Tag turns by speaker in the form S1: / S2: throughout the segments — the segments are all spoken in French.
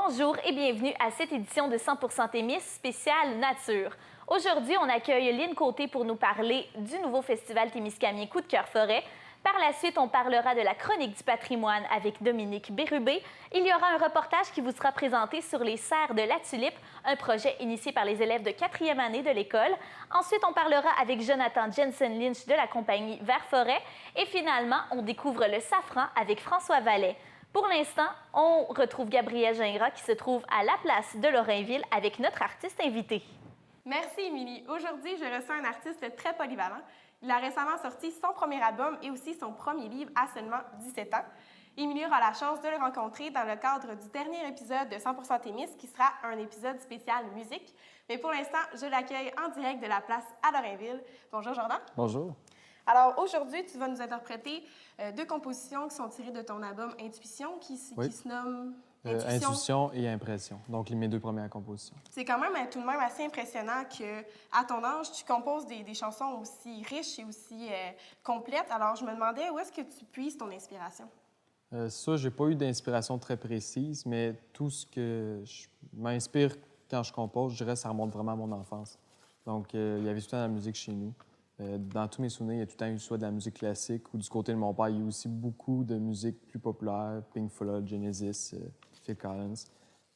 S1: Bonjour et bienvenue à cette édition de 100% Témis spéciale nature. Aujourd'hui, on accueille Lynn Côté pour nous parler du nouveau festival Témiscamien Coup de cœur forêt. Par la suite, on parlera de la chronique du patrimoine avec Dominique Bérubé. Il y aura un reportage qui vous sera présenté sur les serres de la Tulipe, un projet initié par les élèves de 4e année de l'école. Ensuite, on parlera avec Jonathan Jensen Lynch de la compagnie Vert Forêt. Et finalement, on découvre le safran avec François Vallet. Pour l'instant, on retrouve Gabrielle Gingras qui se trouve à la place de Lorrainville avec notre artiste invité.
S2: Merci, Émilie. Aujourd'hui, je reçois un artiste très polyvalent. Il a récemment sorti son premier album et aussi son premier livre à seulement 17 ans. Émilie aura la chance de le rencontrer dans le cadre du dernier épisode de 100% Témis, qui sera un épisode spécial musique. Mais pour l'instant, je l'accueille en direct de la place à Lorrainville. Bonjour, Jordan.
S3: Bonjour.
S2: Alors, aujourd'hui, tu vas nous interpréter deux compositions qui sont tirées de ton album Intuition, qui se nomme
S3: Intuition et Impression, donc mes deux premières compositions.
S2: C'est quand même tout de même assez impressionnant qu'à ton âge, tu composes des chansons aussi riches et aussi complètes. Alors, je me demandais où est-ce que tu puises ton inspiration?
S3: Ça, j'ai pas eu d'inspiration très précise, mais tout ce que je m'inspire quand je compose, je dirais, ça remonte vraiment à mon enfance. Donc, il y avait tout le temps de la musique chez nous. Dans tous mes souvenirs, il y a tout le temps eu soit de la musique classique ou du côté de mon père, il y a eu aussi beaucoup de musique plus populaire, Pink Floyd, Genesis, Phil Collins.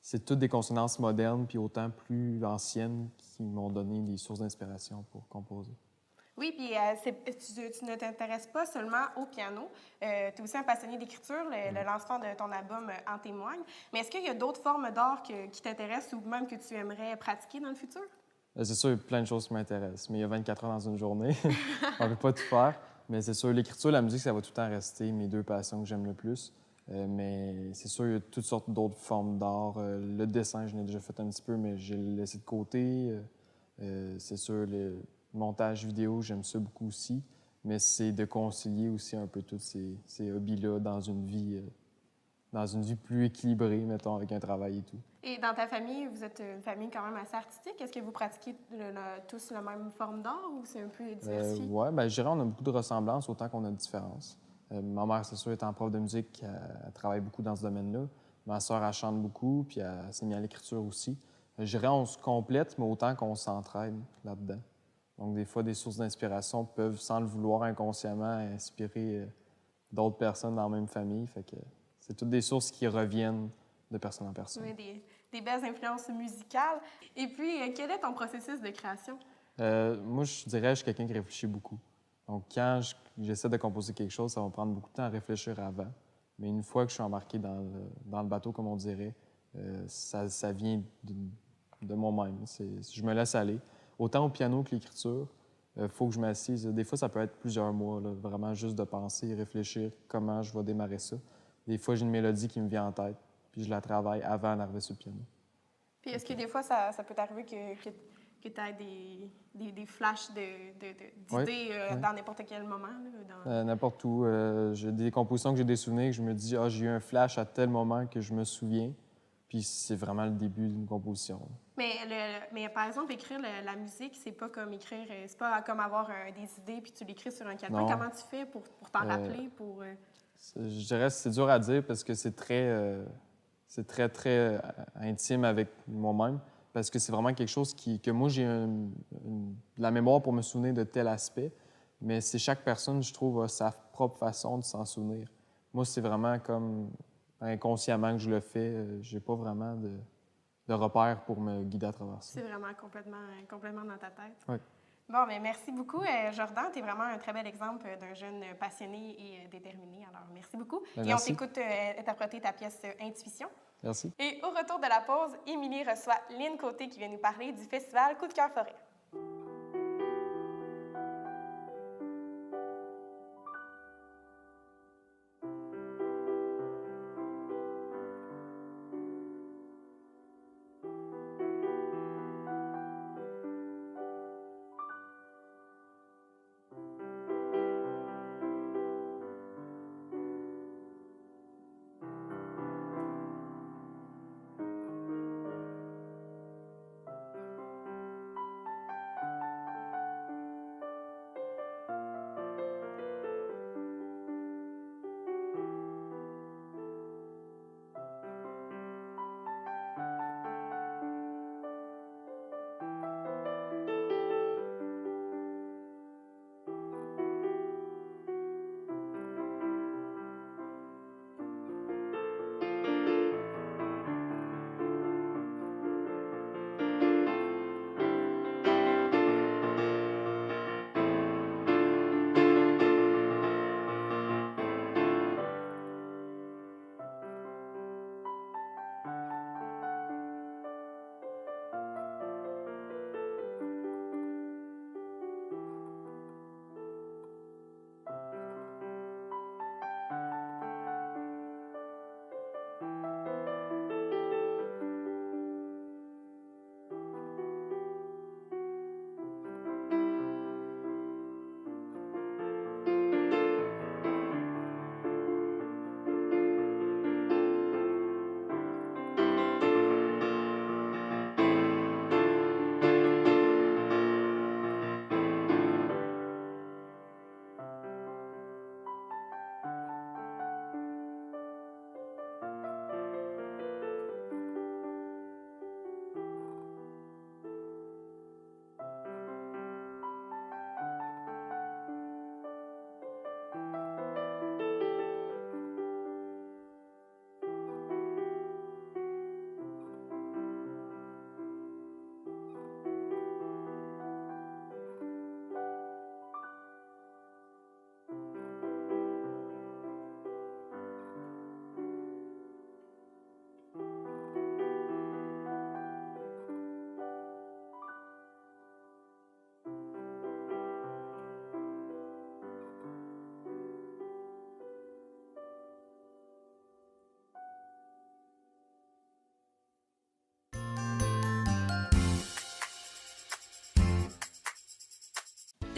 S3: C'est toutes des consonances modernes puis autant plus anciennes qui m'ont donné des sources d'inspiration pour composer.
S2: Oui, puis tu ne t'intéresses pas seulement au piano. Tu es aussi un passionné d'écriture. Le lancement de ton album en témoigne. Mais est-ce qu'il y a d'autres formes d'art qui t'intéressent ou même que tu aimerais pratiquer dans le futur?
S3: C'est sûr, il y a plein de choses qui m'intéressent, mais il y a 24 heures dans une journée. On ne peut pas tout faire. Mais c'est sûr, l'écriture, la musique, ça va tout le temps rester mes deux passions que j'aime le plus. Mais c'est sûr, il y a toutes sortes d'autres formes d'art. Le dessin, je l'ai déjà fait un petit peu, mais j'ai laissé de côté. C'est sûr, le montage vidéo, j'aime ça beaucoup aussi. Mais c'est de concilier aussi un peu tous ces hobbies-là dans une vie plus équilibrée, mettons, avec un travail et tout.
S2: Et dans ta famille, vous êtes une famille quand même assez artistique. Est-ce que vous pratiquez tous la même forme d'art ou c'est un peu diversifié?
S3: Oui, bien, je dirais qu'on a beaucoup de ressemblances autant qu'on a de différences. Ma mère, c'est sûr, étant prof de musique, elle travaille beaucoup dans ce domaine-là. Ma sœur, elle chante beaucoup, puis elle s'est mise à l'écriture aussi. Je dirais on se complète, mais autant qu'on s'entraide là-dedans. Donc, des fois, des sources d'inspiration peuvent, sans le vouloir inconsciemment, inspirer d'autres personnes dans la même famille. Fait que c'est toutes des sources qui reviennent de personne en personne.
S2: Oui, des belles influences musicales. Et puis, quel est ton processus de création?
S3: Moi, je dirais que je suis quelqu'un qui réfléchit beaucoup. Donc, quand j'essaie de composer quelque chose, ça va me prendre beaucoup de temps à réfléchir avant. Mais une fois que je suis embarqué dans le bateau, comme on dirait, ça vient de moi-même. Je me laisse aller. Autant au piano que l'écriture, il faut que je m'assise. Des fois, ça peut être plusieurs mois, là, vraiment juste de penser et réfléchir comment je vais démarrer ça. Des fois, j'ai une mélodie qui me vient en tête, puis je la travaille avant d'arriver sur le piano.
S2: Puis est-ce que des fois, ça peut t'arriver que tu aies des flashs d'idées dans n'importe quel moment?
S3: N'importe où. J'ai des compositions que j'ai des souvenirs que je me dis « Ah, j'ai eu un flash à tel moment que je me souviens. » Puis c'est vraiment le début d'une composition.
S2: Mais par exemple, écrire la musique, c'est pas comme écrire... C'est pas comme avoir des idées puis tu l'écris sur un calepin. Comment tu fais pour t'en rappeler?
S3: Je dirais que c'est dur à dire parce que c'est très intime avec moi-même. Parce que c'est vraiment quelque chose que moi, j'ai de la mémoire pour me souvenir de tel aspect. Mais c'est chaque personne, je trouve, a sa propre façon de s'en souvenir. Moi, c'est vraiment comme inconsciemment que je le fais. J'ai pas vraiment de repères pour me guider à travers ça.
S2: C'est vraiment complètement dans ta tête.
S3: Oui.
S2: Bon, bien, merci beaucoup, Jordan. Tu es vraiment un très bel exemple d'un jeune passionné et déterminé. Alors, merci beaucoup.
S3: Merci.
S2: Et on t'écoute interpréter ta pièce Intuition.
S3: Merci.
S2: Et au retour de la pause, Émilie reçoit Lynn Côté qui vient nous parler du festival Coup de cœur forêt.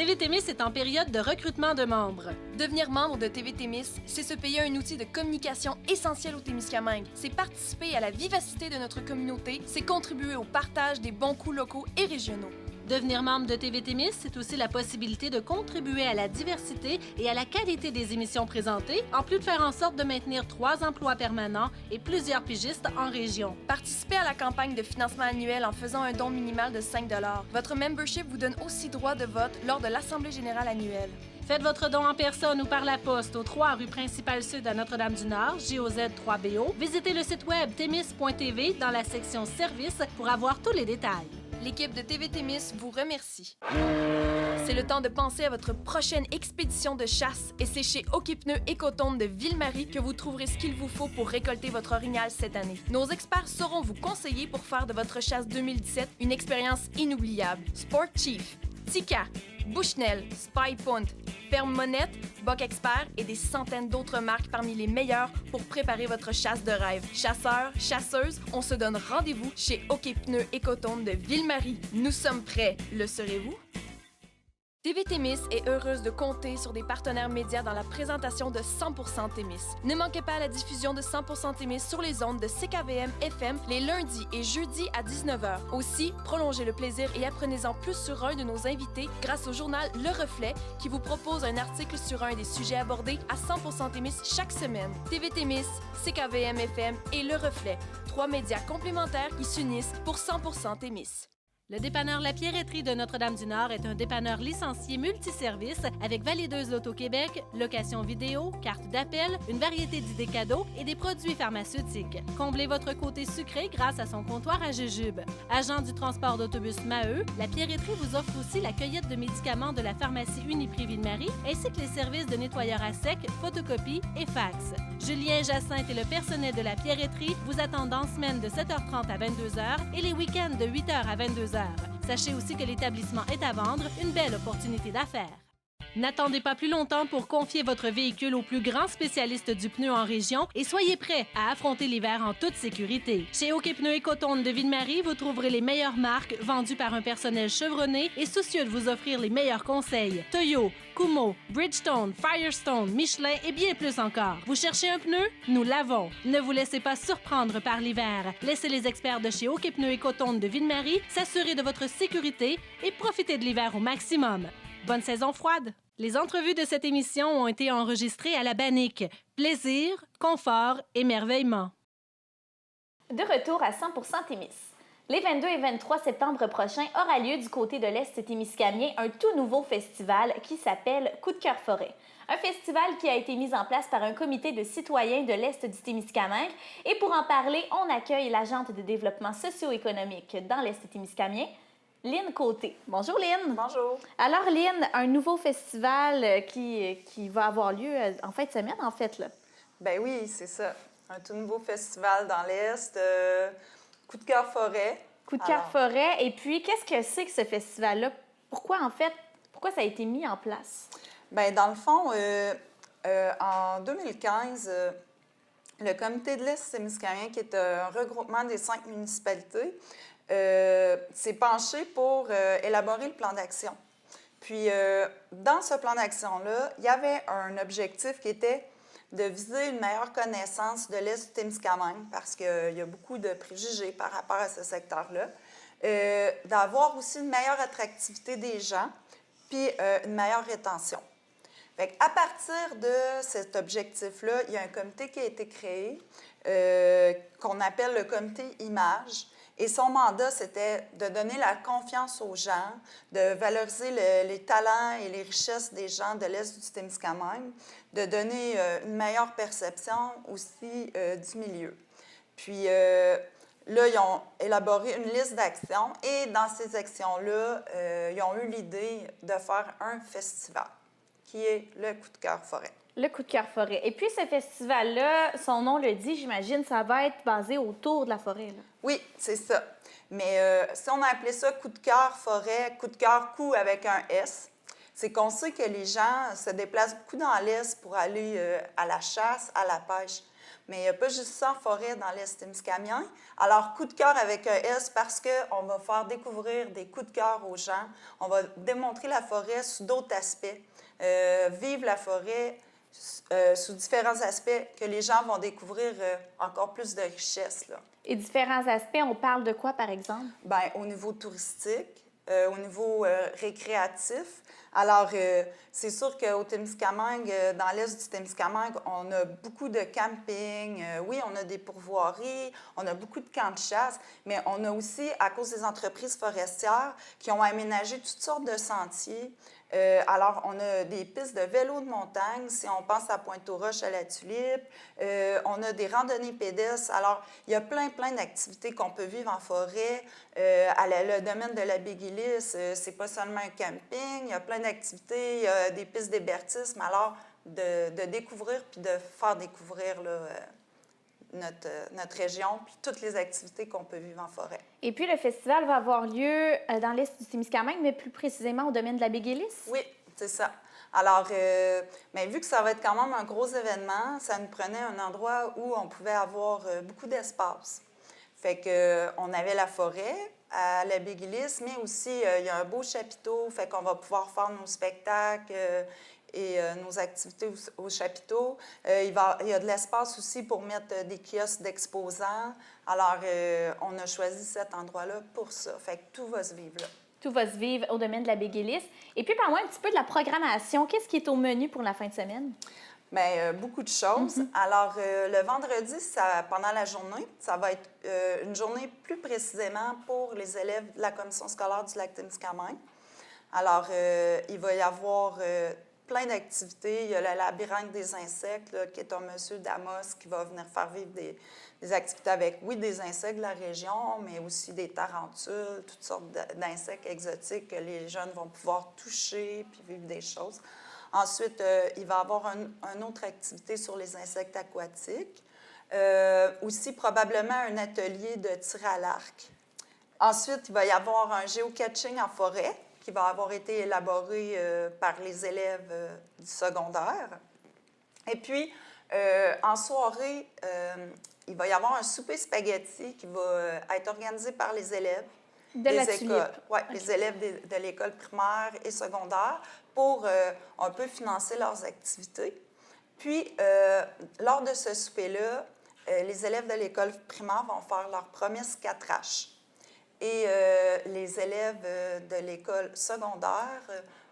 S4: TV Témis est en période de recrutement de membres.
S5: Devenir membre de TV Témis, c'est se payer un outil de communication essentiel au Témiscamingue. C'est participer à la vivacité de notre communauté, c'est contribuer au partage des bons coups locaux et régionaux.
S4: Devenir membre de TV Témis, c'est aussi la possibilité de contribuer à la diversité et à la qualité des émissions présentées, en plus de faire en sorte de maintenir 3 emplois permanents et plusieurs pigistes en région.
S5: Participez à la campagne de financement annuel en faisant un don minimal de 5 $. Votre membership vous donne aussi droit de vote lors de l'Assemblée générale annuelle.
S4: Faites votre don en personne ou par la poste au 3 rue principale sud à Notre-Dame-du-Nord, JOZ 3BO. Visitez le site web témis.tv dans la section Services pour avoir tous les détails.
S5: L'équipe de TV Témis vous remercie. C'est le temps de penser à votre prochaine expédition de chasse et c'est chez Hockey-Pneus Écotonde de Ville-Marie que vous trouverez ce qu'il vous faut pour récolter votre orignal cette année. Nos experts sauront vous conseiller pour faire de votre chasse 2017 une expérience inoubliable. Sport Chief, Tika, Bushnell, Spy Point, Ferme Monette, Buck Expert et des centaines d'autres marques parmi les meilleures pour préparer votre chasse de rêve. Chasseurs, chasseuses, on se donne rendez-vous chez Hockey-Pneus Écotonde de Ville-Marie. Nous sommes prêts. Le serez-vous? TV Témis est heureuse de compter sur des partenaires médias dans la présentation de 100% Témis. Ne manquez pas la diffusion de 100% Témis sur les ondes de CKVM FM les lundis et jeudis à 19h. Aussi, prolongez le plaisir et apprenez-en plus sur un de nos invités grâce au journal Le Reflet qui vous propose un article sur un des sujets abordés à 100% Témis chaque semaine. TV Témis, CKVM FM et Le Reflet, 3 médias complémentaires qui s'unissent pour 100% Témis.
S4: Le dépanneur La Pierreterie de Notre-Dame-du-Nord est un dépanneur licencié multiservice avec valideuse l'Auto-Québec, location vidéo, carte d'appel, une variété d'idées cadeaux et des produits pharmaceutiques. Comblez votre côté sucré grâce à son comptoir à jujube. Agent du transport d'autobus Maheu, La Pierreterie vous offre aussi la cueillette de médicaments de la pharmacie Uniprix Ville-Marie ainsi que les services de nettoyeur à sec, photocopie et fax. Julien Jacinthe et le personnel de La Pierreterie vous attendent en semaine de 7h30 à 22h et les week-ends de 8h à 22h. Sachez aussi que l'établissement est à vendre, une belle opportunité d'affaires. N'attendez pas plus longtemps pour confier votre véhicule au plus grand spécialiste du pneu en région et soyez prêts à affronter l'hiver en toute sécurité. Chez Hockey-Pneus Écotonde de Ville-Marie, vous trouverez les meilleures marques vendues par un personnel chevronné et soucieux de vous offrir les meilleurs conseils. Toyo, Kumho, Bridgestone, Firestone, Michelin et bien plus encore. Vous cherchez un pneu? Nous l'avons. Ne vous laissez pas surprendre par l'hiver. Laissez les experts de chez Hockey-Pneus Écotonde de Ville-Marie s'assurer de votre sécurité et profitez de l'hiver au maximum. Bonne saison froide! Les entrevues de cette émission ont été enregistrées à la Bannique. Plaisir, confort, émerveillement.
S1: De retour à 100% Témis. Les 22 et 23 septembre prochains aura lieu du côté de l'Est témiscamien un tout nouveau festival qui s'appelle Coup de cœur forêt. Un festival qui a été mis en place par un comité de citoyens de l'Est du Témiscamingue. Et pour en parler, on accueille l'agente de développement socio-économique dans l'Est témiscamien, Lynn Côté. Bonjour Lynn.
S6: Bonjour.
S1: Alors Lynn, un nouveau festival qui va avoir lieu en fin de semaine en fait là.
S6: Ben oui, c'est ça. Un tout nouveau festival dans l'Est, Coup de cœur forêt.
S1: Coup de cœur forêt. Et puis, qu'est-ce que c'est que ce festival-là? Pourquoi ça a été mis en place?
S6: Bien, dans le fond, en 2015, le comité de l'Est témiscamingue, qui est un regroupement des 5 municipalités, s'est penché pour élaborer le plan d'action. Puis, dans ce plan d'action-là, il y avait un objectif qui était de viser une meilleure connaissance de l'Est du Témiscamingue, parce qu'il y a beaucoup de préjugés par rapport à ce secteur-là, d'avoir aussi une meilleure attractivité des gens, puis une meilleure rétention. Fait à partir de cet objectif-là, il y a un comité qui a été créé, qu'on appelle le comité Image. Et son mandat, c'était de donner la confiance aux gens, de valoriser les talents et les richesses des gens de l'Est du Témiscamingue, de donner une meilleure perception aussi du milieu. Puis là, ils ont élaboré une liste d'actions et dans ces actions-là, ils ont eu l'idée de faire un festival, qui est le Coup de cœur forêt.
S1: Le Coup de cœur forêt. Et puis, ce festival-là, son nom le dit, j'imagine, ça va être basé autour de la forêt. Là.
S6: Oui, c'est ça. Mais si on a appelé ça Coup de cœur forêt, Coup de cœur coup avec un S, c'est qu'on sait que les gens se déplacent beaucoup dans l'Est pour aller à la chasse, à la pêche. Mais il n'y a pas juste ça en forêt dans l'Est Témiscamingue. Alors, coup de cœur avec un S parce qu'on va faire découvrir des coups de cœur aux gens. On va démontrer la forêt sous d'autres aspects. Vivre la forêt sous différents aspects que les gens vont découvrir encore plus de richesse, là.
S1: Et différents aspects, on parle de quoi, par exemple?
S6: Bien, au niveau touristique, au niveau récréatif. Alors, c'est sûr qu'au Témiscamingue, dans l'est du Témiscamingue, on a beaucoup de camping. Oui, on a des pourvoiries, on a beaucoup de camps de chasse, mais on a aussi, à cause des entreprises forestières, qui ont aménagé toutes sortes de sentiers. Alors, on a des pistes de vélo de montagne, si on pense à Pointe-aux-Roches, à la Tulipe. On a des randonnées pédestres. Alors, il y a plein d'activités qu'on peut vivre en forêt. Le domaine de la Biguilis, c'est pas seulement un camping. Il y a plein d'activités, il y a des pistes d'hébertisme. Alors, de découvrir puis de faire découvrir là, notre région, puis toutes les activités qu'on peut vivre en forêt.
S1: Et puis, le festival va avoir lieu dans l'est du Témiscamingue, mais plus précisément au domaine de la Biguilis?
S6: Oui, c'est ça. Alors, mais vu que ça va être quand même un gros événement, ça nous prenait un endroit où on pouvait avoir beaucoup d'espace. Fait qu'on avait la forêt à la Biguilis, mais aussi il y a un beau chapiteau, fait qu'on va pouvoir faire nos spectacles et nos activités au chapiteau. Il y a de l'espace aussi pour mettre des kiosques d'exposants. Alors, on a choisi cet endroit-là pour ça. Fait que tout va se vivre là.
S1: Tout va se vivre au domaine de la Biguilis. Et puis, parle-moi un petit peu de la programmation. Qu'est-ce qui est au menu pour la fin de semaine?
S6: Bien, beaucoup de choses. Alors, le vendredi, pendant la journée, ça va être une journée plus précisément pour les élèves de la commission scolaire du Lac-Témiscamingue. Alors, il va y avoir plein d'activités. Il y a le labyrinthe des insectes, là, qui est un monsieur Damos qui va venir faire vivre des activités avec, oui, des insectes de la région, mais aussi des tarentules, toutes sortes d'insectes exotiques que les jeunes vont pouvoir toucher puis vivre des choses. Ensuite, il va y avoir une autre activité sur les insectes aquatiques. Aussi, probablement, un atelier de tir à l'arc. Ensuite, il va y avoir un géocaching en forêt qui va avoir été élaboré par les élèves du secondaire. Et puis, en soirée, il va y avoir un souper spaghetti qui va être organisé par les élèves
S1: De la Tulipe.
S6: Oui, les élèves de l'école primaire et secondaire pour un peu financer leurs activités. Puis, lors de ce souper-là, les élèves de l'école primaire vont faire leur premier 4H. Et les élèves de l'école secondaire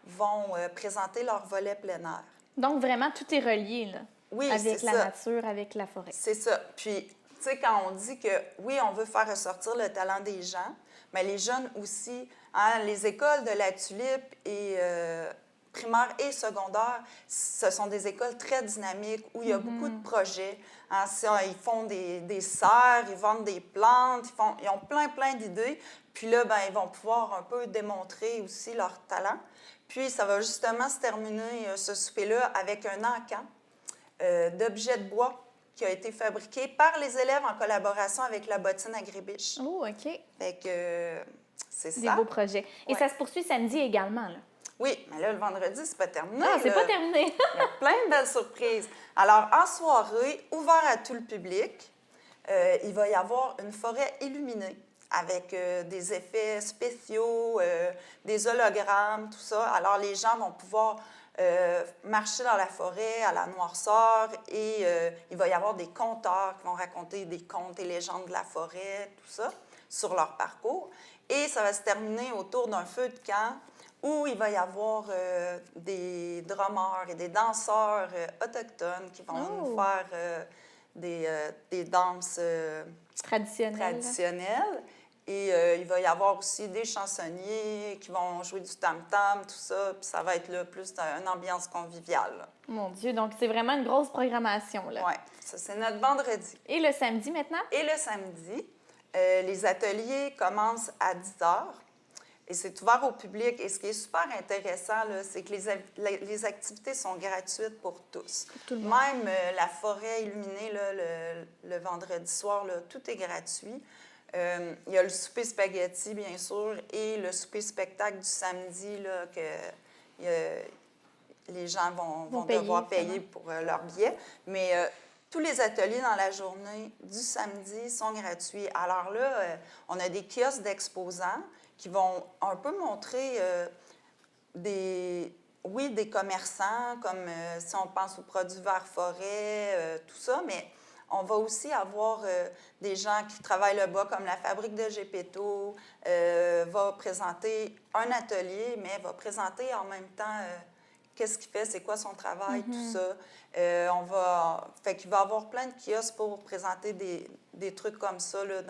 S6: vont présenter leur volet plein air.
S1: Donc, vraiment, tout est relié, là.
S6: Oui,
S1: avec
S6: c'est
S1: la
S6: ça.
S1: nature, avec la forêt.
S6: C'est ça. Puis, tu sais, quand on dit que, oui, on veut faire ressortir le talent des gens, mais les jeunes aussi, hein, les écoles de la Tulipe et primaire et secondaire, ce sont des écoles très dynamiques où il y a beaucoup de projets. Hein, ils font des serres, ils vendent des plantes, ils ont plein d'idées. Puis là, ben, ils vont pouvoir un peu démontrer aussi leur talent. Puis, ça va justement se terminer, ce souper-là, avec un encan d'objets de bois qui a été fabriqué par les élèves en collaboration avec la bottine Agribiche.
S1: Oh, OK.
S6: Fait que c'est ça.
S1: Des beaux projets. Et
S6: Ouais.
S1: ça se poursuit samedi également, là.
S6: Oui, mais là, le vendredi, c'est pas terminé.
S1: Non, c'est
S6: là.
S1: pas terminé.
S6: Il y a plein de belles surprises. Alors, en soirée, ouvert à tout le public, il va y avoir une forêt illuminée avec des effets spéciaux, des hologrammes, tout ça. Alors, les gens vont pouvoir marcher dans la forêt à la noirceur et il va y avoir des conteurs qui vont raconter des contes et légendes de la forêt, tout ça, sur leur parcours. Et ça va se terminer autour d'un feu de camp où il va y avoir des drummers et des danseurs autochtones qui vont nous faire des danses traditionnelles. Et il va y avoir aussi des chansonniers qui vont jouer du tam-tam, tout ça. Puis ça va être là, plus une ambiance conviviale. Là.
S1: Mon Dieu, donc c'est vraiment une grosse programmation, là.
S6: Oui, ça, c'est notre vendredi.
S1: Et le samedi, maintenant?
S6: Et le samedi, les ateliers commencent à 10 h. Et c'est ouvert au public. Et ce qui est super intéressant, là, c'est que les activités sont gratuites pour tous.
S1: Pour tout le monde.
S6: Même la forêt illuminée, là, le vendredi soir, là, tout est gratuit. Il y a le souper spaghetti, bien sûr, et le souper spectacle du samedi, là, que les gens vont devoir payer pour leur billet. Mais tous les ateliers dans la journée du samedi sont gratuits. Alors là, on a des kiosques d'exposants qui vont un peu montrer des commerçants, comme si on pense aux produits Vert-Forêt, tout ça, mais on va aussi avoir des gens qui travaillent le bois, comme la fabrique de Gepetto, va présenter un atelier, mais va présenter en même temps qu'est-ce qu'il fait, c'est quoi son travail, tout ça. Fait qu'il va y avoir plein de kiosques pour présenter des trucs comme ça là,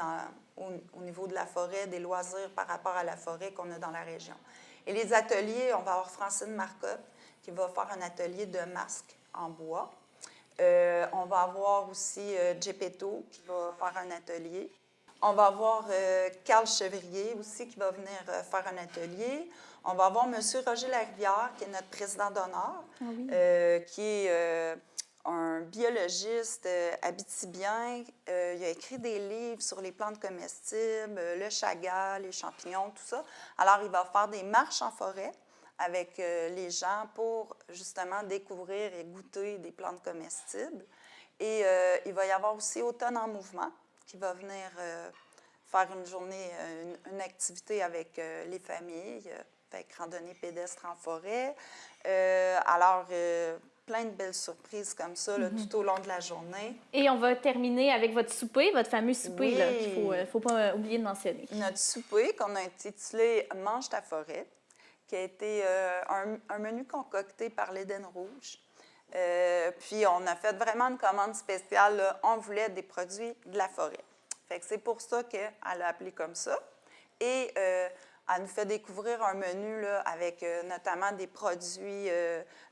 S6: au niveau de la forêt, des loisirs par rapport à la forêt qu'on a dans la région. Et les ateliers, on va avoir Francine Marcotte qui va faire un atelier de masques en bois. On va avoir aussi Gepetto qui va faire un atelier. On va avoir Carl Chevrier aussi qui va venir faire un atelier. On va avoir M. Roger Larivière, qui est notre président d'honneur, qui est un biologiste abitibien. Il a écrit des livres sur les plantes comestibles, le chaga, les champignons, tout ça. Alors, il va faire des marches en forêt avec les gens pour justement découvrir et goûter des plantes comestibles. Et il va y avoir aussi Automne en mouvement qui va venir faire une journée, une activité avec les familles, avec randonnée pédestre en forêt. Alors, plein de belles surprises comme ça là, tout au long de la journée.
S1: Et on va terminer avec votre souper, votre fameux souper,
S6: Oui.
S1: là, qu'il ne faut pas oublier de mentionner.
S6: Notre souper qu'on a intitulé « Mange ta forêt », qui a été un menu concocté par l'Éden Rouge. Puis on a fait vraiment une commande spéciale. Là. On voulait des produits de la forêt. Fait que c'est pour ça qu'elle a appelé comme ça. Et elle nous fait découvrir un menu là, avec notamment des produits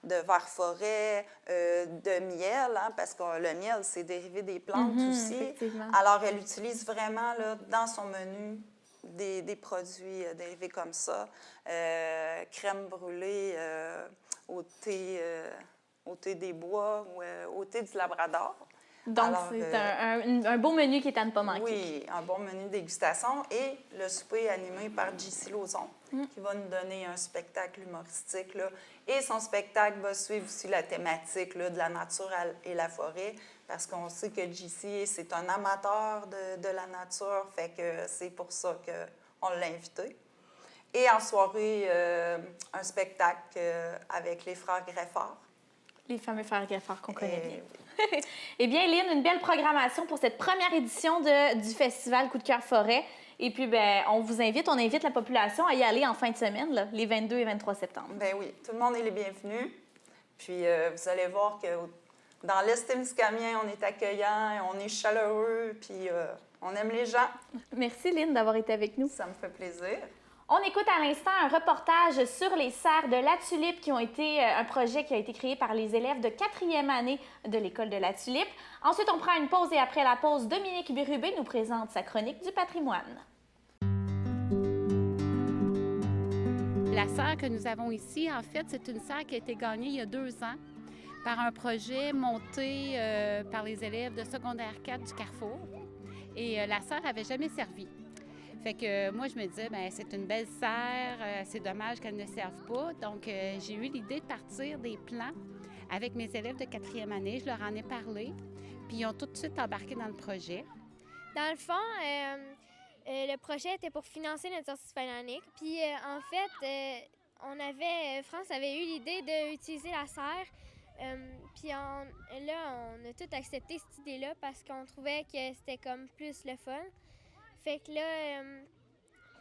S6: de Vert-Forêt, de miel, hein, parce que le miel, c'est dérivé des plantes aussi.
S1: Effectivement.
S6: Alors, elle utilise vraiment là, dans son menu des produits dérivés comme ça. Crème brûlée au thé des bois ou au thé du Labrador.
S1: Donc,
S6: alors,
S1: c'est un beau menu qui est à ne pas manquer.
S6: Oui, un bon menu de dégustation. Et le souper est animé par J.C. Lauzon, qui va nous donner un spectacle humoristique. Là. Et son spectacle va suivre aussi la thématique là, de la nature et la forêt, parce qu'on sait que J.C., c'est un amateur de la nature, fait que c'est pour ça qu'on l'a invité. Et en soirée, un spectacle avec les frères Greffard.
S1: Les fameux frères Greffard qu'on connaît bien. Eh bien, Lynn, une belle programmation pour cette première édition du Festival Coup de cœur forêt. Et puis, ben, on invite la population à y aller en fin de semaine, là, les 22 et 23 septembre.
S6: Ben oui, tout le monde est les bienvenus. Puis, vous allez voir que dans l'Est Témiscamien, on est accueillant, on est chaleureux, puis on aime les gens.
S1: Merci, Lynn, d'avoir été avec nous.
S6: Ça me fait plaisir.
S1: On écoute à l'instant un reportage sur les serres de La Tulipe qui ont été un projet qui a été créé par les élèves de 4e année de l'École de La Tulipe. Ensuite, on prend une pause et après la pause, Dominique Bérubé nous présente sa chronique du patrimoine.
S7: La serre que nous avons ici, en fait, c'est une serre qui a été gagnée il y a 2 ans par un projet monté par les élèves de secondaire 4 du Carrefour. Et la serre n'avait jamais servi. Fait que moi, je me disais, bien, c'est une belle serre, c'est dommage qu'elle ne serve pas. Donc, j'ai eu l'idée de partir des plans avec mes élèves de 4e année. Je leur en ai parlé, puis ils ont tout de suite embarqué dans le projet.
S8: Dans le fond, le projet était pour financer notre sortie phalaниque. Puis, en fait, France avait eu l'idée d'utiliser la serre. Puis là, on a tout accepté cette idée-là parce qu'on trouvait que c'était comme plus le fun. Fait que là,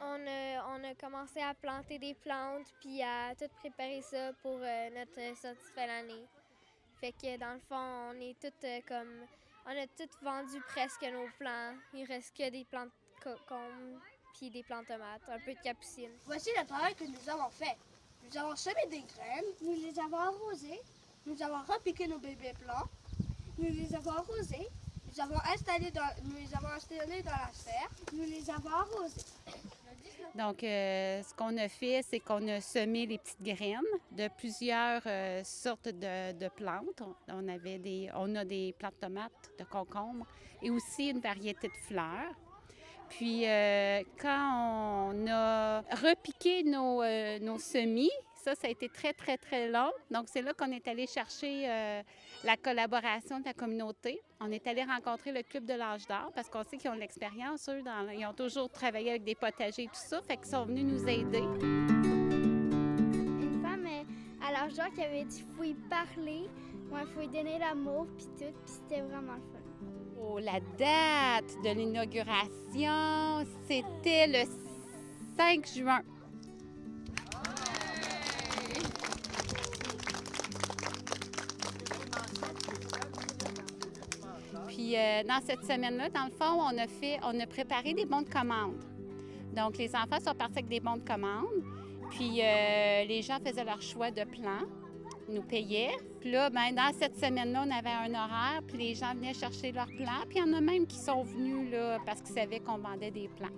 S8: on a commencé à planter des plantes puis à tout préparer ça pour notre sortie de l'année. Fait que dans le fond, on est toutes on a tout vendu presque nos plants. Il reste que des plantes cocombes puis des plantes tomates, un peu de capucine.
S9: Voici le travail que nous avons fait. Nous avons semé des graines, nous les avons arrosées, nous avons repiqué nos bébés plants, nous les avons arrosés. Nous les avons installés dans la serre. Nous les avons arrosés.
S7: Donc, ce qu'on a fait, c'est qu'on a semé les petites graines de plusieurs sortes de plantes. On a des plantes tomates, de concombres et aussi une variété de fleurs. Puis, quand on a repiqué nos semis, ça a été très, très, très long. Donc, c'est là qu'on est allé chercher la collaboration de la communauté. On est allé rencontrer le Club de l'Âge d'Or parce qu'on sait qu'ils ont de l'expérience. Eux, ils ont toujours travaillé avec des potagers et tout ça, fait qu'ils sont venus nous aider.
S8: Une femme à l'âge d'or qui avait dit « faut y parler, il faut y donner l'amour » puis tout, puis c'était vraiment le fun.
S7: Oh, la date de l'inauguration, c'était le 5 juin. Puis dans cette semaine-là, dans le fond, on a préparé des bons de commande. Donc, les enfants sont partis avec des bons de commande. Puis les gens faisaient leur choix de plan, nous payaient. Puis là, bien, dans cette semaine-là, on avait un horaire, puis les gens venaient chercher leurs plans. Puis il y en a même qui sont venus là, parce qu'ils savaient qu'on vendait des plans.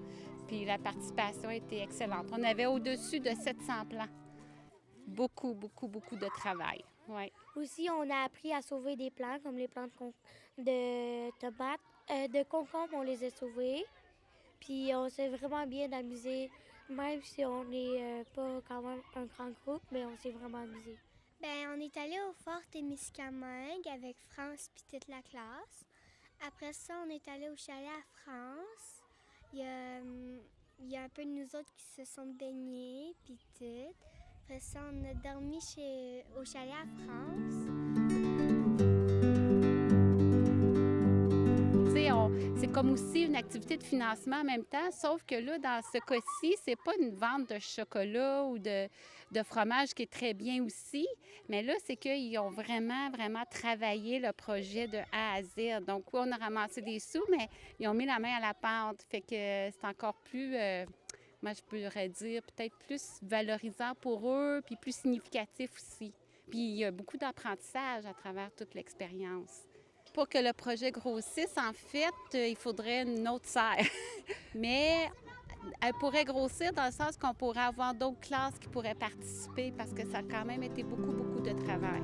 S7: Puis la participation était excellente. On avait au-dessus de 700 plans. Beaucoup, beaucoup, beaucoup de travail. Ouais.
S8: Aussi, on a appris à sauver des plants, comme les plants de tomates. De concombres, on les a sauvés. Puis on s'est vraiment bien amusé, même si on n'est pas quand même un grand groupe, mais on s'est vraiment amusé. Bien, on est allé au Fort Témiscamingue avec France puis toute la classe. Après ça, on est allé au chalet à France. Il y a un peu de nous autres qui se sont baignés puis tout. Après ça, on a dormi au chalet à France.
S7: C'est comme aussi une activité de financement en même temps, sauf que là, dans ce cas-ci, c'est pas une vente de chocolat ou de fromage qui est très bien aussi, mais là, c'est qu'ils ont vraiment, vraiment travaillé le projet de A à Z. Donc, oui, on a ramassé des sous, mais ils ont mis la main à la pâte, fait que c'est encore plus, moi, je pourrais dire, peut-être plus valorisant pour eux, puis plus significatif aussi. Puis, il y a beaucoup d'apprentissage à travers toute l'expérience. Pour que le projet grossisse, en fait, il faudrait une autre serre. Mais elle pourrait grossir dans le sens qu'on pourrait avoir d'autres classes qui pourraient participer parce que ça a quand même été beaucoup, beaucoup de travail.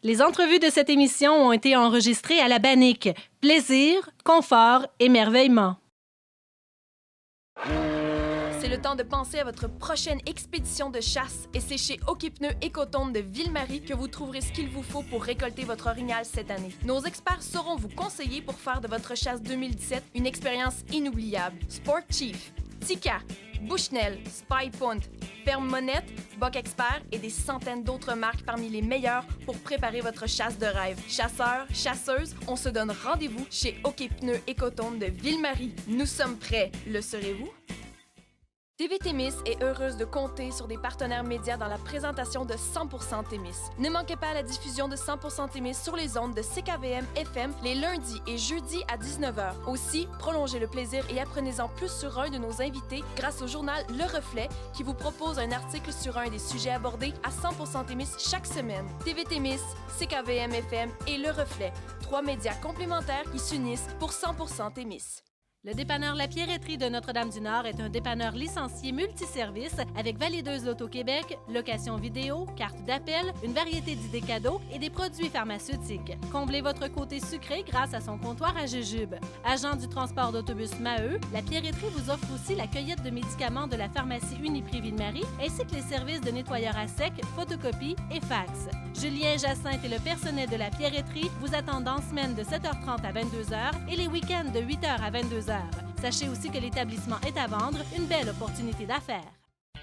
S4: Les entrevues de cette émission ont été enregistrées à la Bannique. Plaisir, confort, émerveillement.
S5: C'est le temps de penser à votre prochaine expédition de chasse et c'est chez Okipneu Écotonde de Ville-Marie que vous trouverez ce qu'il vous faut pour récolter votre orignal cette année. Nos experts sauront vous conseiller pour faire de votre chasse 2017 une expérience inoubliable. Sport Chief, Tika, Bushnell, Spy Point, Ferme Monette, Buck Expert et des centaines d'autres marques parmi les meilleures pour préparer votre chasse de rêve. Chasseurs, chasseuses, on se donne rendez-vous chez Okipneu Écotonde de Ville-Marie. Nous sommes prêts, le serez-vous? TV Témis est heureuse de compter sur des partenaires médias dans la présentation de 100% Témis. Ne manquez pas la diffusion de 100% Témis sur les ondes de CKVM FM les lundis et jeudis à 19h. Aussi, prolongez le plaisir et apprenez-en plus sur un de nos invités grâce au journal Le Reflet qui vous propose un article sur un des sujets abordés à 100% Témis chaque semaine. TV Témis, CKVM FM et Le Reflet, 3 médias complémentaires qui s'unissent pour 100% Témis.
S4: Le dépanneur La Pierreterie de Notre-Dame-du-Nord est un dépanneur licencié multiservice avec valideuse l'Auto-Québec, location vidéo, carte d'appel, une variété d'idées cadeaux et des produits pharmaceutiques. Comblez votre côté sucré grâce à son comptoir à jujube. Agent du transport d'autobus Maheu, La Pierreterie vous offre aussi la cueillette de médicaments de la pharmacie Uniprix Ville-Marie ainsi que les services de nettoyeur à sec, photocopie et fax. Julien Jacinthe et le personnel de La Pierreterie vous attendent en semaine de 7h30 à 22h et les week-ends de 8h à 22h. Sachez aussi que l'établissement est à vendre, une belle opportunité d'affaires.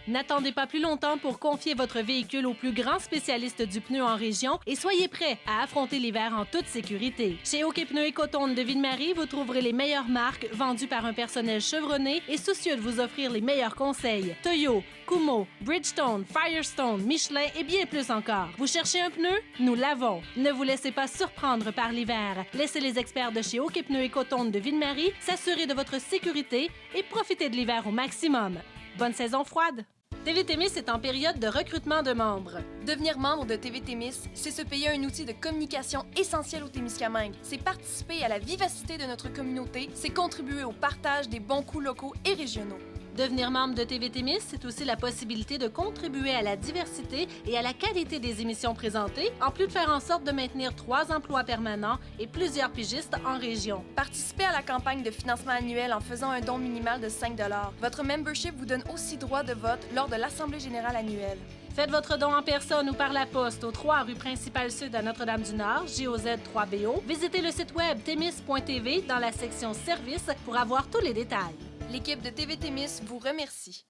S4: N'attendez pas plus longtemps pour confier votre véhicule au plus grand spécialiste du pneu en région et soyez prêts à affronter l'hiver en toute sécurité. Chez Okipneu Écotonde de Ville-Marie, vous trouverez les meilleures marques vendues par un personnel chevronné et soucieux de vous offrir les meilleurs conseils. Toyo, Kumho, Bridgestone, Firestone, Michelin et bien plus encore. Vous cherchez un pneu? Nous l'avons. Ne vous laissez pas surprendre par l'hiver. Laissez les experts de chez Okipneu Écotonde de Ville-Marie s'assurer de votre sécurité et profitez de l'hiver au maximum. Bonne saison froide! TV Témis est en période de recrutement de membres.
S5: Devenir membre de TV Témis, c'est se payer un outil de communication essentiel au Témiscamingue. C'est participer à la vivacité de notre communauté, c'est contribuer au partage des bons coups locaux et régionaux.
S4: Devenir membre de TV Témis, c'est aussi la possibilité de contribuer à la diversité et à la qualité des émissions présentées, en plus de faire en sorte de maintenir 3 emplois permanents et plusieurs pigistes en région.
S5: Participez à la campagne de financement annuel en faisant un don minimal de 5 $. Votre membership vous donne aussi droit de vote lors de l'Assemblée générale annuelle.
S4: Faites votre don en personne ou par la poste au 3 rue principale sud à Notre-Dame-du-Nord, JOZ 3BO. Visitez le site web témis.tv dans la section Services pour avoir tous les détails.
S5: L'équipe de TV Témis vous remercie.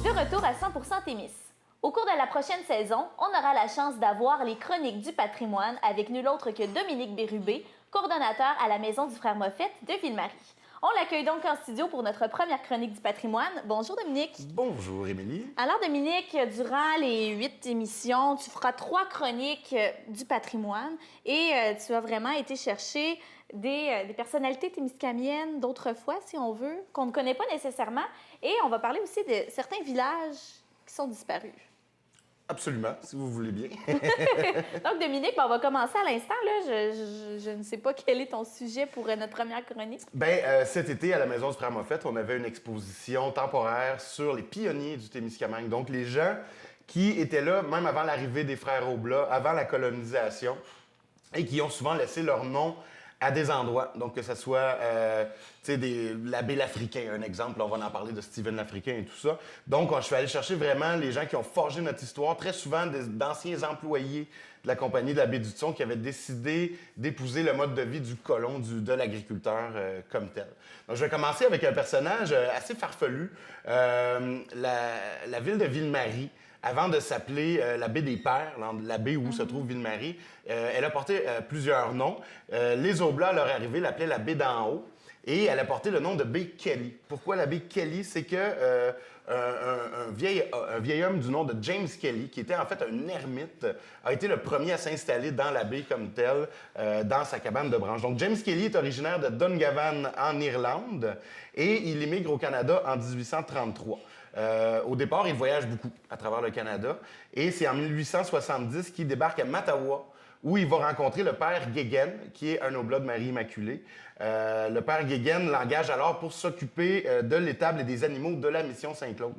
S1: De retour à 100% Témis. Au cours de la prochaine saison, on aura la chance d'avoir les Chroniques du patrimoine avec nul autre que Dominique Bérubé, coordonnateur à la Maison du Frère Moffett de Ville-Marie. On l'accueille donc en studio pour notre première Chronique du patrimoine. Bonjour Dominique.
S10: Bonjour Émilie.
S1: Alors Dominique, durant les 8 émissions, tu feras 3 chroniques du patrimoine et tu as vraiment été chercher des personnalités témiscamiennes d'autrefois, si on veut, qu'on ne connaît pas nécessairement. Et on va parler aussi de certains villages qui sont disparus.
S10: Absolument, si vous voulez bien.
S1: Donc, Dominique, on va commencer à l'instant. Je ne sais pas quel est ton sujet pour notre première chronique.
S10: Bien, cet été, à la Maison du Frère Moffett, on avait une exposition temporaire sur les pionniers du Témiscamingue. Donc, les gens qui étaient là, même avant l'arrivée des Frères Oblat, avant la colonisation, et qui ont souvent laissé leur nom à des endroits. Donc, que ce soit, l'abbé l'Africain, un exemple. On va en parler de Stephen l'Africain et tout ça. Donc, je suis allé chercher vraiment les gens qui ont forgé notre histoire, très souvent d'anciens employés de la compagnie de la baie du Thon qui avaient décidé d'épouser le mode de vie du colon, de l'agriculteur comme tel. Donc, je vais commencer avec un personnage assez farfelu. La ville de Ville-Marie, avant de s'appeler la baie des Pères, la baie où se trouve Ville-Marie, elle a porté plusieurs noms. Les Oblats, à leur arrivée, l'appelaient la baie d'en haut. Et elle a porté le nom de baie Kelly. Pourquoi la baie Kelly? C'est que un vieil homme du nom de James Kelly, qui était en fait un ermite, a été le premier à s'installer dans la baie comme tel, dans sa cabane de branche. Donc James Kelly est originaire de Dungavan en Irlande et il émigre au Canada en 1833. Au départ, il voyage beaucoup à travers le Canada et c'est en 1870 qu'il débarque à Mattawa où il va rencontrer le père Guéguen, qui est un oblat de Marie-Immaculée. Le père Guéguen l'engage alors pour s'occuper de l'étable et des animaux de la mission Saint-Claude.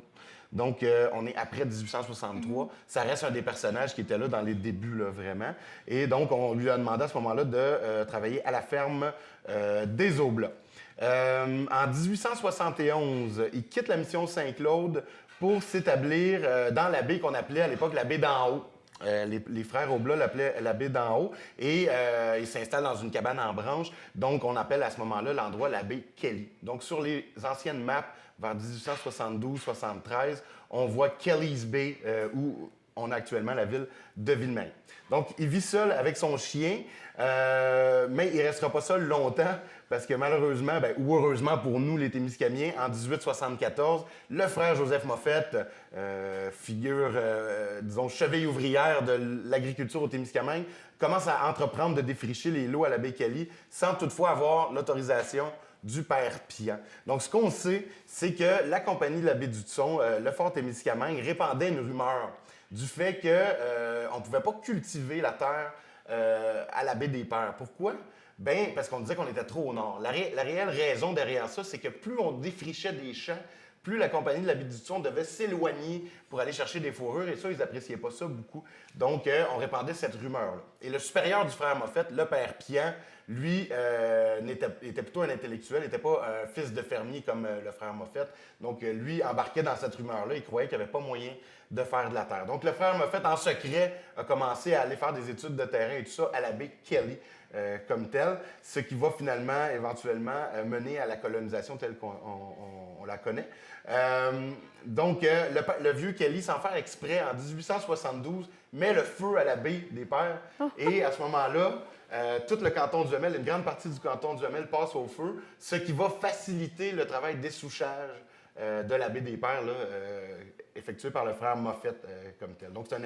S10: Donc, on est après 1863. Ça reste un des personnages qui était là dans les débuts, là, vraiment. Et donc, on lui a demandé à ce moment-là de travailler à la ferme des Oblats. En 1871, il quitte la mission Saint-Claude pour s'établir dans la baie qu'on appelait à l'époque la baie d'en haut. Les frères Oblats l'appelaient la baie d'en haut et il s'installe dans une cabane en branche. Donc, on appelle à ce moment-là l'endroit la baie Kelly. Donc, sur les anciennes maps, vers 1872-73, on voit Kelly's Bay où on a actuellement la ville de Ville-Marie. Donc, il vit seul avec son chien, mais il ne restera pas seul longtemps parce que malheureusement, ou heureusement pour nous, les Témiscamiens, en 1874, le frère Joseph Moffett, figure, disons, cheville ouvrière de l'agriculture au Témiscamingue, commence à entreprendre de défricher les lots à la baie Kelly sans toutefois avoir l'autorisation du père Pian. Donc, ce qu'on sait, c'est que la compagnie de la baie du Thon, le Fort Témiscamingue, répandait une rumeur du fait qu'on ne pouvait pas cultiver la terre à la baie des Pères. Pourquoi? Bien, parce qu'on disait qu'on était trop au nord. La réelle raison derrière ça, c'est que plus on défrichait des champs, plus la compagnie de la baie du Thon devait s'éloigner pour aller chercher des fourrures. Et ça, ils n'appréciaient pas ça beaucoup. Donc, on répandait cette rumeur-là. Et le supérieur du frère Moffett, le père Pian, lui, était plutôt un intellectuel, n'était pas un fils de fermier comme le frère Moffett. Donc, lui embarquait dans cette rumeur-là. Il croyait qu'il n'y avait pas moyen de faire de la terre. Donc, le frère Moffett, en secret, a commencé à aller faire des études de terrain et tout ça à la baie Kelly comme telle, ce qui va finalement, éventuellement, mener à la colonisation telle qu'on la connaît. Donc, le vieux Kelly, sans faire exprès, en 1872, met le feu à la baie des Pères. Et à ce moment-là, tout le canton du Hamel, une grande partie du canton du Hamel passe au feu, ce qui va faciliter le travail d'essouchage de la baie des Pères, là, effectué par le frère Moffett comme tel. Donc, c'est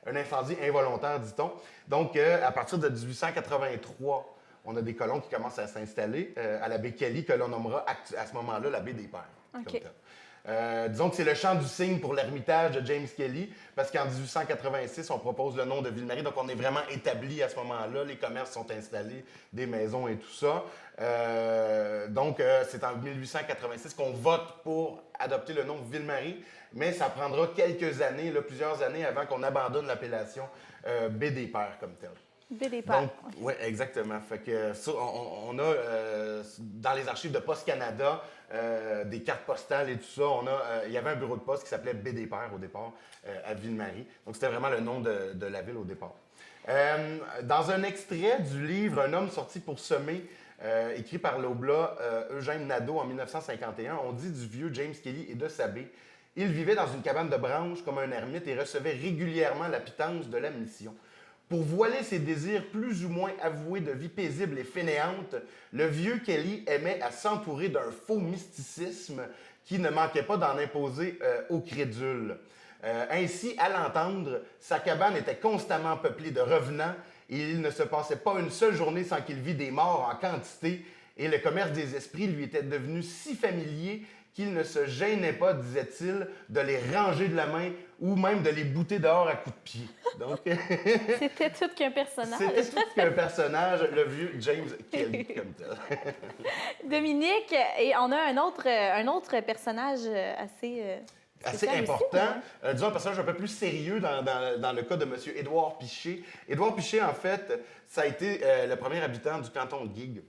S10: un incendie involontaire, dit-on. Donc, à partir de 1883, on a des colons qui commencent à s'installer à la baie Kelly, que l'on nommera à ce moment-là la baie des Pères.
S1: Okay.
S10: Disons que c'est le chant du cygne pour l'Ermitage de James Kelly, parce qu'en 1886, on propose le nom de Ville-Marie, donc on est vraiment établi à ce moment-là. Les commerces sont installés, des maisons et tout ça. Donc, c'est en 1886 qu'on vote pour adopter le nom de Ville-Marie, mais ça prendra quelques années, là, plusieurs années, avant qu'on abandonne l'appellation Baie des Pères comme telle.
S1: Baie des Pères.
S10: Oui, exactement. Fait que ça, on a dans les archives de Poste Canada des cartes postales et tout ça. Il y avait un bureau de poste qui s'appelait Baie des Pères au départ, à Ville-Marie. Donc, c'était vraiment le nom de la ville au départ. Dans un extrait du livre Un homme sorti pour semer, écrit par l'Oblat Eugène Nadeau en 1951, on dit du vieux James Kelly et de sa baie. Il vivait dans une cabane de branches comme un ermite et recevait régulièrement la pitance de la mission. Pour voiler ses désirs plus ou moins avoués de vie paisible et fainéante, le vieux Kelly aimait à s'entourer d'un faux mysticisme qui ne manquait pas d'en imposer aux crédules. Ainsi, à l'entendre, sa cabane était constamment peuplée de revenants et il ne se passait pas une seule journée sans qu'il vît des morts en quantité et le commerce des esprits lui était devenu si familier qu'il ne se gênait pas, disait-il, de les ranger de la main ou même de les bouter dehors à coups de pied. Donc,
S1: c'était tout qu'un personnage.
S10: C'était tout qu'un personnage, le vieux James Kelly, comme tel.
S1: Dominique, et on a un autre personnage assez
S10: important. Disons un personnage un peu plus sérieux dans le cas de M. Édouard Piché. Édouard Piché, en fait, ça a été le premier habitant du canton de Guigues.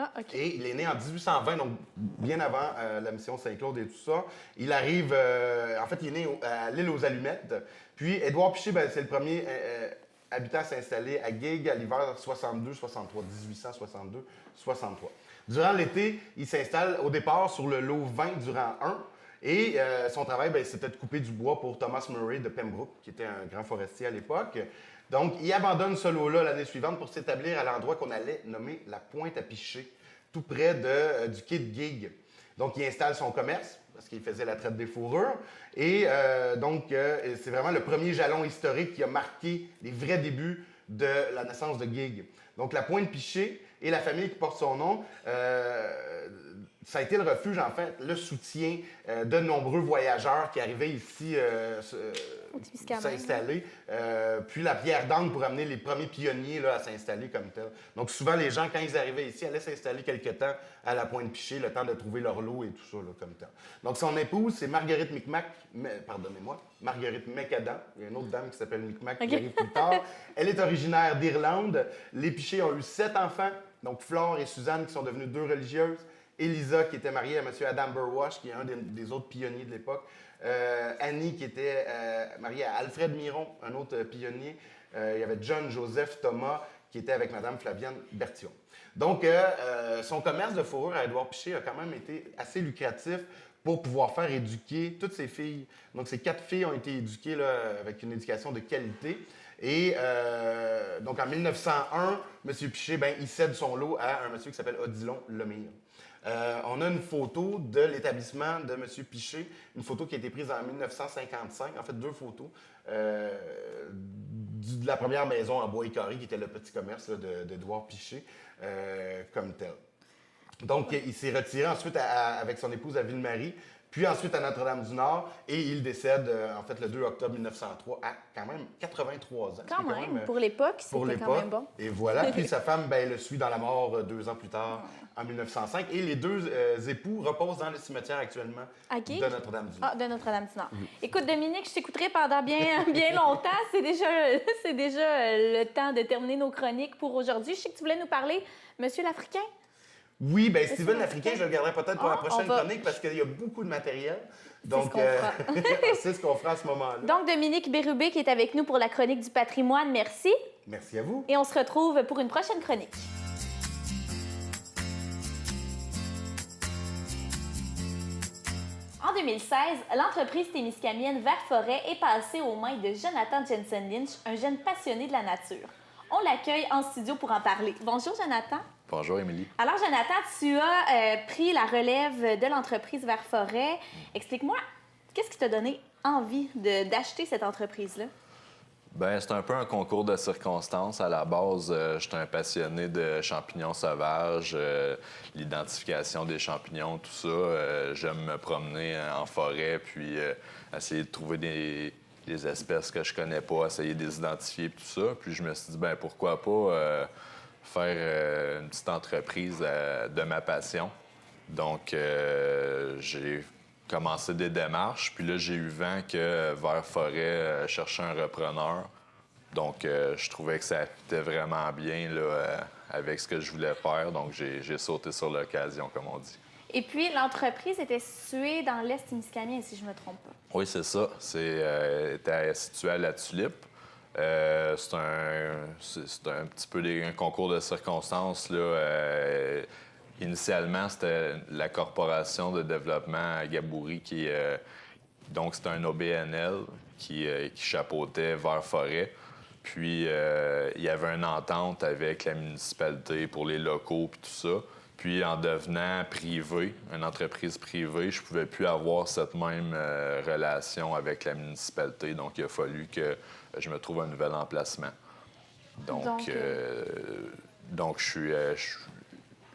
S1: Ah, OK.
S10: Et il est né en 1820, donc bien avant la mission Saint-Claude et tout ça. Il arrive, en fait, il est né à l'île aux Allumettes. Puis Édouard Piché, c'est le premier habitant à s'installer à Guigues à l'hiver 62-63, 1862-63. Durant l'été, il s'installe au départ sur le lot 20 du rang 1. Et son travail, c'était de couper du bois pour Thomas Murray de Pembroke, qui était un grand forestier à l'époque. Donc, il abandonne ce lot-là l'année suivante pour s'établir à l'endroit qu'on allait nommer la Pointe-à-Piché, tout près du quai de Guigues. Donc, il installe son commerce, parce qu'il faisait la traite des fourrures. Et c'est vraiment le premier jalon historique qui a marqué les vrais débuts de la naissance de Guigues. Donc, la Pointe-Piché et la famille qui porte son nom, ça a été le refuge, en fait, le soutien de nombreux voyageurs qui arrivaient ici s'installer. Puis la pierre d'angle pour amener les premiers pionniers là, à s'installer comme tel. Donc souvent, les gens, quand ils arrivaient ici, allaient s'installer quelque temps à la Pointe-Piché, le temps de trouver leur lot et tout ça là, comme tel. Donc son épouse, c'est Marguerite Marguerite Macadam. Il y a une autre dame qui s'appelle Micmac qui arrive plus tard. Elle est originaire d'Irlande. Les Piché ont eu 7 enfants, donc Flore et Suzanne qui sont devenues 2 religieuses. Elisa, qui était mariée à M. Adam Burwash, qui est un des autres pionniers de l'époque. Annie, qui était mariée à Alfred Miron, un autre pionnier. Il y avait John Joseph Thomas, qui était avec Mme Flaviane Bertillon. Donc, son commerce de fourrure à Édouard Piché a quand même été assez lucratif pour pouvoir faire éduquer toutes ses filles. Donc, ces 4 filles ont été éduquées là, avec une éducation de qualité. Et donc, en 1901, M. Piché, il cède son lot à un monsieur qui s'appelle Odilon Lemire. On a une photo de l'établissement de M. Piché, une photo qui a été prise en 1955, en fait 2 photos, de la première maison en bois et carré, qui était le petit commerce d'Édouard Piché, comme tel. Donc, il s'est retiré ensuite avec son épouse à Ville-Marie, puis ensuite à Notre-Dame-du-Nord, et il décède, en fait, le 2 octobre 1903, à quand même 83 ans.
S1: Quand même, pour l'époque, c'était quand même bon.
S10: Et voilà, puis sa femme, le suit dans la mort 2 ans plus tard, en 1905. Et les 2 époux reposent dans le cimetière actuellement de Notre-Dame-du-Nord.
S1: Ah, de Notre-Dame-du-Nord. Écoute, Dominique, je t'écouterai pendant bien longtemps. C'est déjà le temps de terminer nos chroniques pour aujourd'hui. Je sais que tu voulais nous parler, Monsieur l'Africain.
S10: Oui, Steven l'Africain, je le garderai peut-être pour la prochaine chronique parce qu'il y a beaucoup de matériel. Donc, c'est ce qu'on fera à ce moment-là.
S1: Donc, Dominique Bérubé qui est avec nous pour la chronique du patrimoine, merci.
S10: Merci à vous.
S1: Et on se retrouve pour une prochaine chronique. En 2016, l'entreprise témiscamienne Vert Forêt est passée aux mains de Jonathan Jensen Lynch, un jeune passionné de la nature. On l'accueille en studio pour en parler. Bonjour, Jonathan.
S11: Bonjour, Émilie.
S1: Alors, Jonathan, tu as pris la relève de l'entreprise Vert Forêt. Explique-moi, qu'est-ce qui t'a donné envie d'acheter cette entreprise-là?
S11: Bien, c'est un peu un concours de circonstances. À la base, je suis un passionné de champignons sauvages, l'identification des champignons, tout ça. J'aime me promener en forêt, puis essayer de trouver des espèces que je connais pas, essayer de les identifier, tout ça. Puis je me suis dit, ben pourquoi pas faire une petite entreprise de ma passion. Donc, j'ai commencé des démarches. Puis là, j'ai eu vent que Vert Forêt cherchait un repreneur. Donc, je trouvais que ça fitait vraiment bien là, avec ce que je voulais faire. Donc, j'ai sauté sur l'occasion, comme on dit.
S1: Et puis, l'entreprise était située dans l'Est Témiscamingue, si je ne me trompe pas.
S11: Oui, c'est ça. Était situé à La Tulipe. C'est un petit peu un concours de circonstances, là. Initialement, c'était la Corporation de développement Gabouri donc, c'était un OBNL qui chapeautait Vert Forêt. Puis, il y avait une entente avec la municipalité pour les locaux puis tout ça. Puis, en devenant privé, une entreprise privée, je pouvais plus avoir cette même relation avec la municipalité. Donc, il a fallu que je me trouve un nouvel emplacement. Donc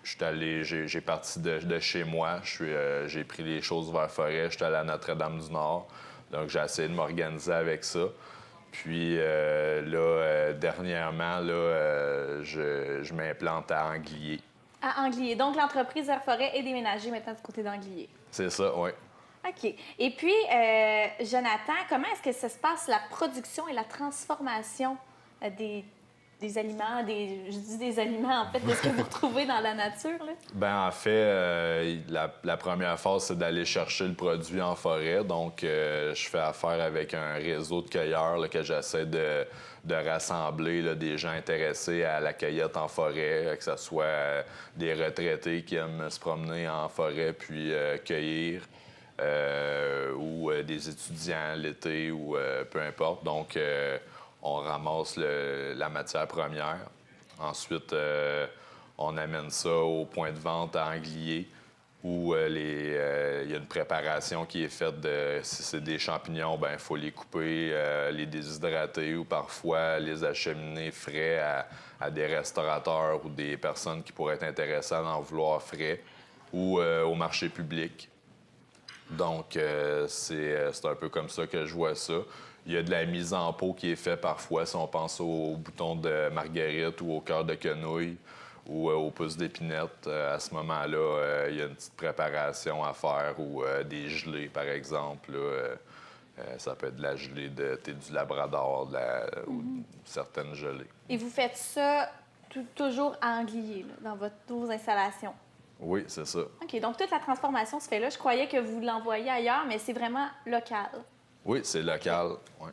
S11: j'ai parti de chez moi. J'ai pris les choses vers Forêt. J'étais allé à Notre-Dame-du-Nord. Donc, j'ai essayé de m'organiser avec ça. Puis dernièrement, je m'implante à Anglier.
S1: À Anglier. Donc, l'entreprise Vert Forêt est déménagée maintenant du côté d'Anglier.
S11: C'est ça, oui.
S1: OK. Et puis, Jonathan, comment est-ce que ça se passe, la production et la transformation des aliments, je dis des aliments, en fait, de ce que vous retrouvez dans la nature, là?
S11: Bien, en fait, la première phase, c'est d'aller chercher le produit en forêt. Donc, je fais affaire avec un réseau de cueilleurs là, que j'essaie de rassembler là, des gens intéressés à la cueillette en forêt, que ce soit des retraités qui aiment se promener en forêt puis cueillir, ou des étudiants l'été ou peu importe. Donc, on ramasse la matière première. Ensuite, on amène ça au point de vente à Anglier, où il y a une préparation qui est faite si c'est des champignons, ben il faut les couper, les déshydrater ou parfois les acheminer frais à des restaurateurs ou des personnes qui pourraient être intéressées à en vouloir frais ou au marché public. Donc, c'est un peu comme ça que je vois ça. Il y a de la mise en pot qui est faite parfois, si on pense au bouton de marguerite ou au cœur de quenouille ou aux pousses d'épinette. À ce moment-là, il y a une petite préparation à faire ou des gelées, par exemple. Ça peut être de la gelée du labrador ou certaines gelées.
S1: Et vous faites ça toujours à Anglier, là, dans vos installations?
S11: Oui, c'est ça.
S1: OK. Donc, toute la transformation se fait là. Je croyais que vous l'envoyiez ailleurs, mais c'est vraiment local.
S11: Oui, c'est local, oui.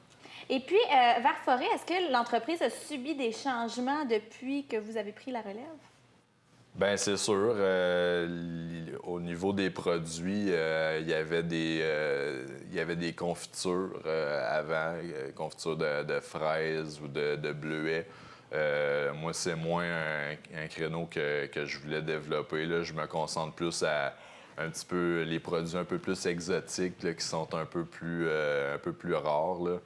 S1: Et puis, Vert Forêt, est-ce que l'entreprise a subi des changements depuis que vous avez pris la relève?
S11: Bien, c'est sûr. Au niveau des produits, il y avait des confitures avant, confitures de fraises ou de bleuets. Moi, c'est moins un créneau que je voulais développer. Là. Je me concentre plus à un petit peu les produits un peu plus exotiques là, qui sont un peu plus rares. Là.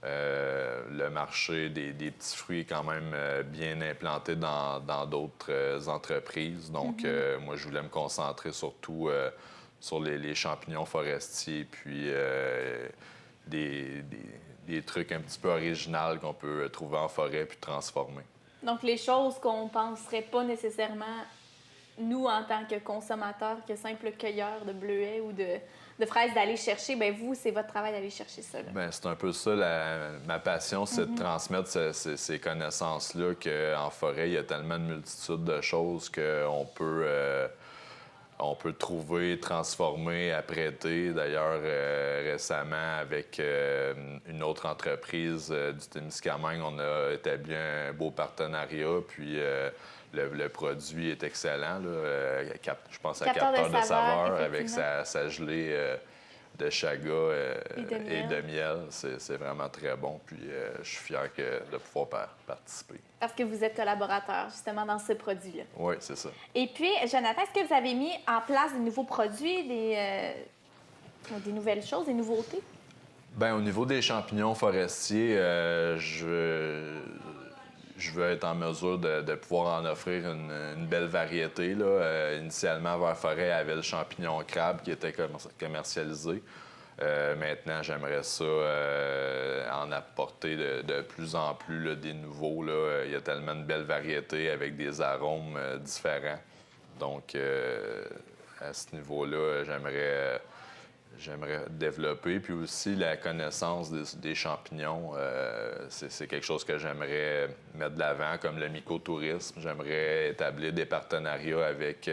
S11: Le marché des petits fruits est quand même bien implanté dans d'autres entreprises. Donc, moi, je voulais me concentrer surtout sur les champignons forestiers, puis des trucs un petit peu originaux qu'on peut trouver en forêt puis transformer. Donc,
S1: les choses qu'on ne penserait pas nécessairement, nous, en tant que consommateurs, que simples cueilleurs de bleuets ou de fraises, d'aller chercher, bien vous, c'est votre travail d'aller chercher ça. Bien, c'est un peu ça, ma passion, c'est de transmettre ces connaissances-là qu'en forêt, il y a tellement de multitudes de choses qu'on peut... on peut trouver, transformer, apprêter. D'ailleurs, récemment, avec une autre entreprise du Témiscamingue, on a établi un beau partenariat. Puis le produit est excellent. Là. Je pense à Capteur de saveur avec sa gelée de chaga et de miel. C'est vraiment très bon. Puis je suis fier de pouvoir participer. Parce que vous êtes collaborateur, justement, dans ce produit-là. Oui, c'est ça. Et puis, Jonathan, est-ce que vous avez mis en place des nouveaux produits, des nouvelles choses, des nouveautés?
S11: Bien, au niveau des champignons forestiers, je veux être en mesure de pouvoir en offrir une belle variété. Là. Initialement, Vert Forêt avait le champignon crabe qui était commercialisé. Maintenant, j'aimerais ça en apporter de plus en plus là, des nouveaux. Là. Il y a tellement de belles variétés avec des arômes différents. Donc, à ce niveau-là, j'aimerais développer. Puis aussi, la connaissance des champignons, c'est quelque chose que j'aimerais mettre de l'avant, comme le mycotourisme. J'aimerais établir des partenariats avec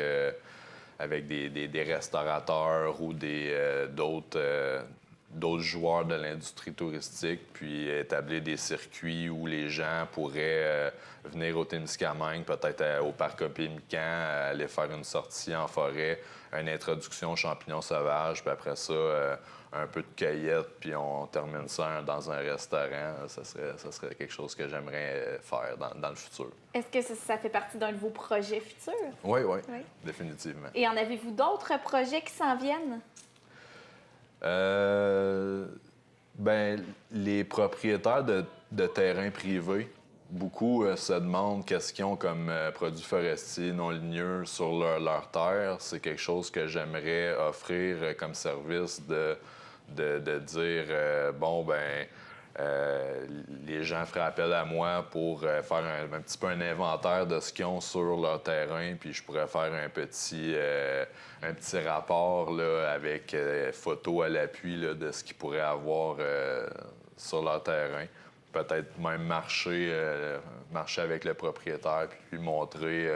S11: des restaurateurs ou d'autres joueurs de l'industrie touristique, puis établir des circuits où les gens pourraient venir au Témiscamingue, peut-être au parc Opémican, aller faire une sortie en forêt, une introduction aux champignons sauvages, puis après ça, un peu de cueillette, puis on termine ça dans un restaurant. Ça serait quelque chose que j'aimerais faire dans le futur.
S1: Est-ce que ça fait partie d'un de vos projets futurs?
S11: Oui, définitivement.
S1: Et en avez-vous d'autres projets qui s'en viennent?
S11: Ben, les propriétaires de terrains privés, beaucoup se demandent qu'est-ce qu'ils ont comme produits forestiers non ligneux sur leur terre. C'est quelque chose que j'aimerais offrir comme service de dire, les gens feraient appel à moi pour faire un petit peu un inventaire de ce qu'ils ont sur leur terrain, puis je pourrais faire un petit rapport là, avec photos à l'appui là, de ce qu'ils pourraient avoir sur leur terrain. Peut-être même marcher avec le propriétaire, puis lui montrer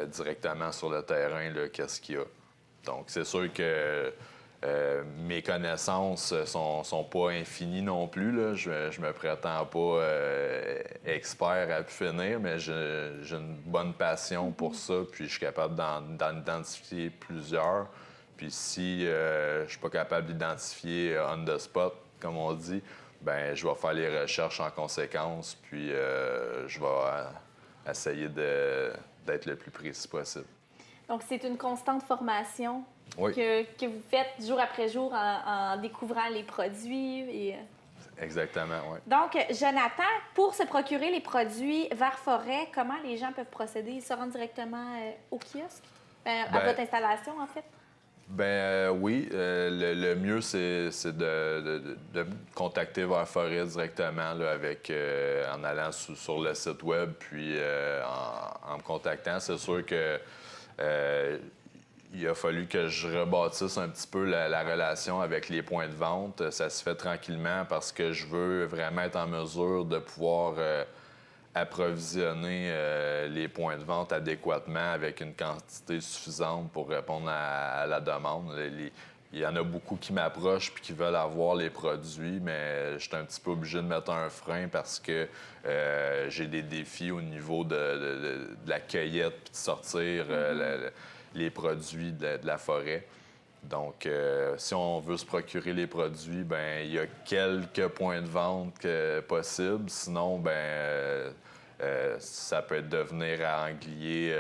S11: directement sur le terrain là, qu'est-ce qu'il y a. Donc, c'est sûr que mes connaissances sont pas infinies non plus. Là. Je me prétends pas expert à pu finir, mais j'ai une bonne passion pour ça, puis je suis capable d'en identifier plusieurs. Puis si je suis pas capable d'identifier on the spot, comme on dit, ben je vais faire les recherches en conséquence, puis je vais essayer d'être le plus précis possible.
S1: Donc, c'est une constante formation
S11: oui.
S1: que vous faites jour après jour en découvrant les produits.
S11: Exactement, oui.
S1: Donc, Jonathan, pour se procurer les produits Vert Forêt, comment les gens peuvent procéder? Ils se rendent directement au kiosque? À votre installation, en fait?
S11: Oui. Le mieux, c'est de contacter Vert Forêt directement là, en allant sur le site web, puis en me contactant. C'est sûr que il a fallu que je rebâtisse un petit peu la relation avec les points de vente. Ça se fait tranquillement parce que je veux vraiment être en mesure de pouvoir approvisionner les points de vente adéquatement avec une quantité suffisante pour répondre à la demande. Il y en a beaucoup qui m'approchent puis qui veulent avoir les produits, mais je suis un petit peu obligé de mettre un frein parce que j'ai des défis au niveau de la cueillette puis de sortir les produits de la forêt. Donc, si on veut se procurer les produits, ben il y a quelques points de vente possibles. Sinon, ça peut être de venir à Anglier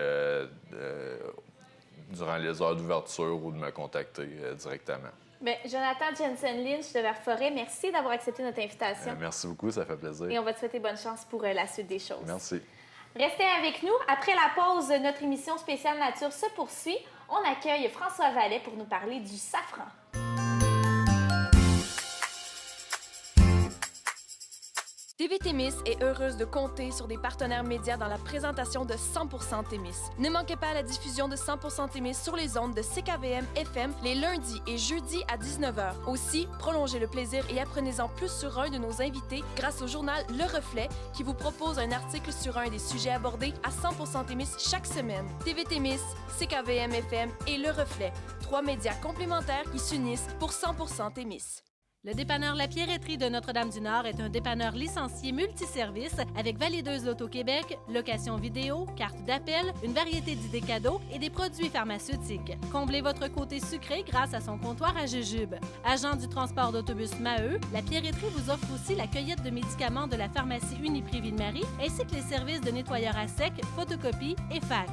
S11: durant les heures d'ouverture ou de me contacter directement.
S1: Bien, Jonathan Jensen-Lynch de Vert Forêt, merci d'avoir accepté notre invitation.
S11: Merci beaucoup, ça fait plaisir.
S1: Et on va te souhaiter bonne chance pour la suite des choses.
S11: Merci.
S1: Restez avec nous. Après la pause, notre émission spéciale nature se poursuit. On accueille François Vallet pour nous parler du safran.
S5: TV Témis est heureuse de compter sur des partenaires médias dans la présentation de 100% Témis. Ne manquez pas la diffusion de 100% Témis sur les ondes de CKVM FM les lundis et jeudis à 19h. Aussi, prolongez le plaisir et apprenez-en plus sur un de nos invités grâce au journal Le Reflet qui vous propose un article sur un des sujets abordés à 100% Témis chaque semaine. TV Témis, CKVM FM et Le Reflet, 3 médias complémentaires qui s'unissent pour 100% Témis.
S4: Le dépanneur La Pierreterie de Notre-Dame-du-Nord est un dépanneur licencié multiservice avec valideuse l'Auto-Québec, location vidéo, carte d'appel, une variété d'idées cadeaux et des produits pharmaceutiques. Comblez votre côté sucré grâce à son comptoir à jujube. Agent du transport d'autobus Maheu, La Pierreterie vous offre aussi la cueillette de médicaments de la pharmacie Uniprix Ville-Marie ainsi que les services de nettoyeur à sec, photocopie et fax.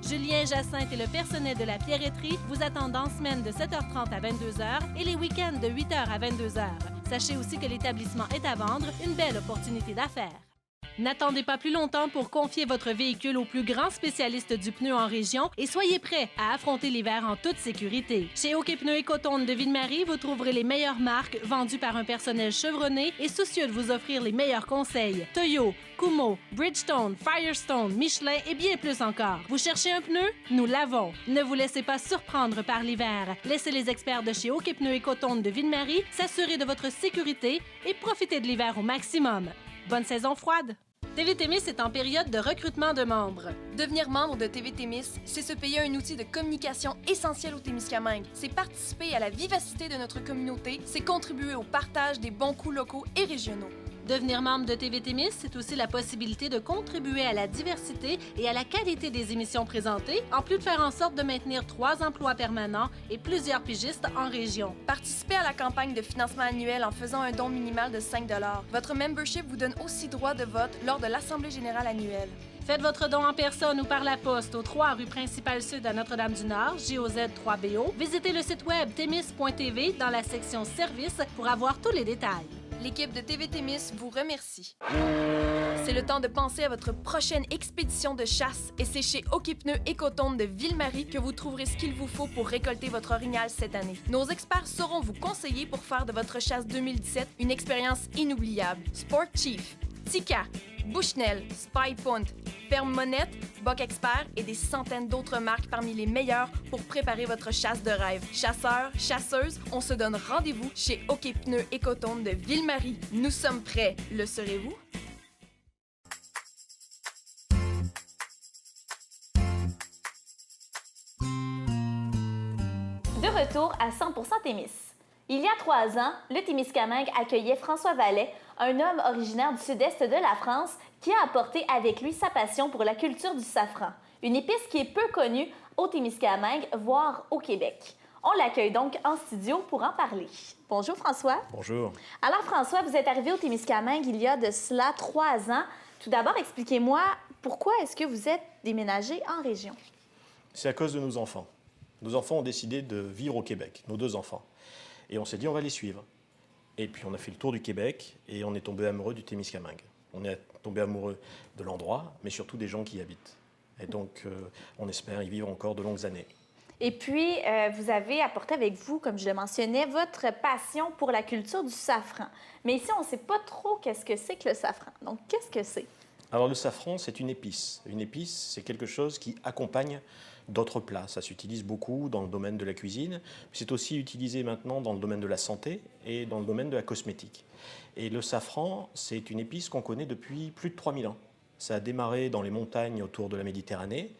S4: Julien Jacinthe et le personnel de La Pierreterie vous attendent en semaine de 7h30 à 22h et les week-ends de 8h à 22h. Sachez aussi que l'établissement est à vendre, une belle opportunité d'affaires. N'attendez pas plus longtemps pour confier votre véhicule au plus grand spécialiste du pneu en région et soyez prêts à affronter l'hiver en toute sécurité. Chez OK Pneus Écotonne de Ville-Marie, vous trouverez les meilleures marques vendues par un personnel chevronné et soucieux de vous offrir les meilleurs conseils. Toyo, Kumho, Bridgestone, Firestone, Michelin et bien plus encore. Vous cherchez un pneu? Nous l'avons. Ne vous laissez pas surprendre par l'hiver. Laissez les experts de chez OK Pneus Écotonne de Ville-Marie s'assurer de votre sécurité et profitez de l'hiver au maximum. Bonne saison froide! TV Témis est en période de recrutement de membres.
S5: Devenir membre de TV Témis, c'est se payer un outil de communication essentiel au Témiscamingue. C'est participer à la vivacité de notre communauté, c'est contribuer au partage des bons coups locaux et régionaux.
S4: Devenir membre de TV Témis, c'est aussi la possibilité de contribuer à la diversité et à la qualité des émissions présentées, en plus de faire en sorte de maintenir 3 emplois permanents et plusieurs pigistes en région.
S5: Participez à la campagne de financement annuel en faisant un don minimal de 5 $. Votre membership vous donne aussi droit de vote lors de l'Assemblée générale annuelle.
S4: Faites votre don en personne ou par la poste au 3 rue principale sud à Notre-Dame-du-Nord, JOZ 3BO. Visitez le site web témis.tv dans la section Services pour avoir tous les détails.
S5: L'équipe de TV Témis vous remercie. C'est le temps de penser à votre prochaine expédition de chasse et c'est chez OK Pneus Écotonne de Ville-Marie que vous trouverez ce qu'il vous faut pour récolter votre orignal cette année. Nos experts sauront vous conseiller pour faire de votre chasse 2017 une expérience inoubliable. Sport Chief, Tika, Bushnell, Spy Point, Ferme Monette, Buck Expert et des centaines d'autres marques parmi les meilleures pour préparer votre chasse de rêve. Chasseurs, chasseuses, on se donne rendez-vous chez OK Pneus Écotonne de Ville-Marie. Nous sommes prêts. Le serez-vous?
S1: De retour à 100% Témis. Il y a 3 ans, le Témiscamingue accueillait François Vallet, un homme originaire du sud-est de la France qui a apporté avec lui sa passion pour la culture du safran, une épice qui est peu connue au Témiscamingue, voire au Québec. On l'accueille donc en studio pour en parler. Bonjour François.
S12: Bonjour.
S1: Alors François, vous êtes arrivé au Témiscamingue il y a de cela 3 ans. Tout d'abord, expliquez-moi pourquoi est-ce que vous êtes déménagé en région?
S12: C'est à cause de nos enfants. Nos enfants ont décidé de vivre au Québec, nos 2 enfants. Et on s'est dit, on va les suivre. Et puis on a fait le tour du Québec et on est tombé amoureux du Témiscamingue. On est tombé amoureux de l'endroit, mais surtout des gens qui y habitent. Et donc, on espère y vivre encore de longues années.
S1: Et puis, vous avez apporté avec vous, comme je le mentionnais, votre passion pour la culture du safran. Mais ici, on ne sait pas trop qu'est-ce que c'est que le safran. Donc, qu'est-ce que c'est?
S12: Alors, le safran, c'est une épice. Une épice, c'est quelque chose qui accompagne d'autres plats. Ça s'utilise beaucoup dans le domaine de la cuisine. C'est aussi utilisé maintenant dans le domaine de la santé et dans le domaine de la cosmétique. Et le safran, c'est une épice qu'on connaît depuis plus de 3000 ans. Ça a démarré dans les montagnes autour de la Méditerranée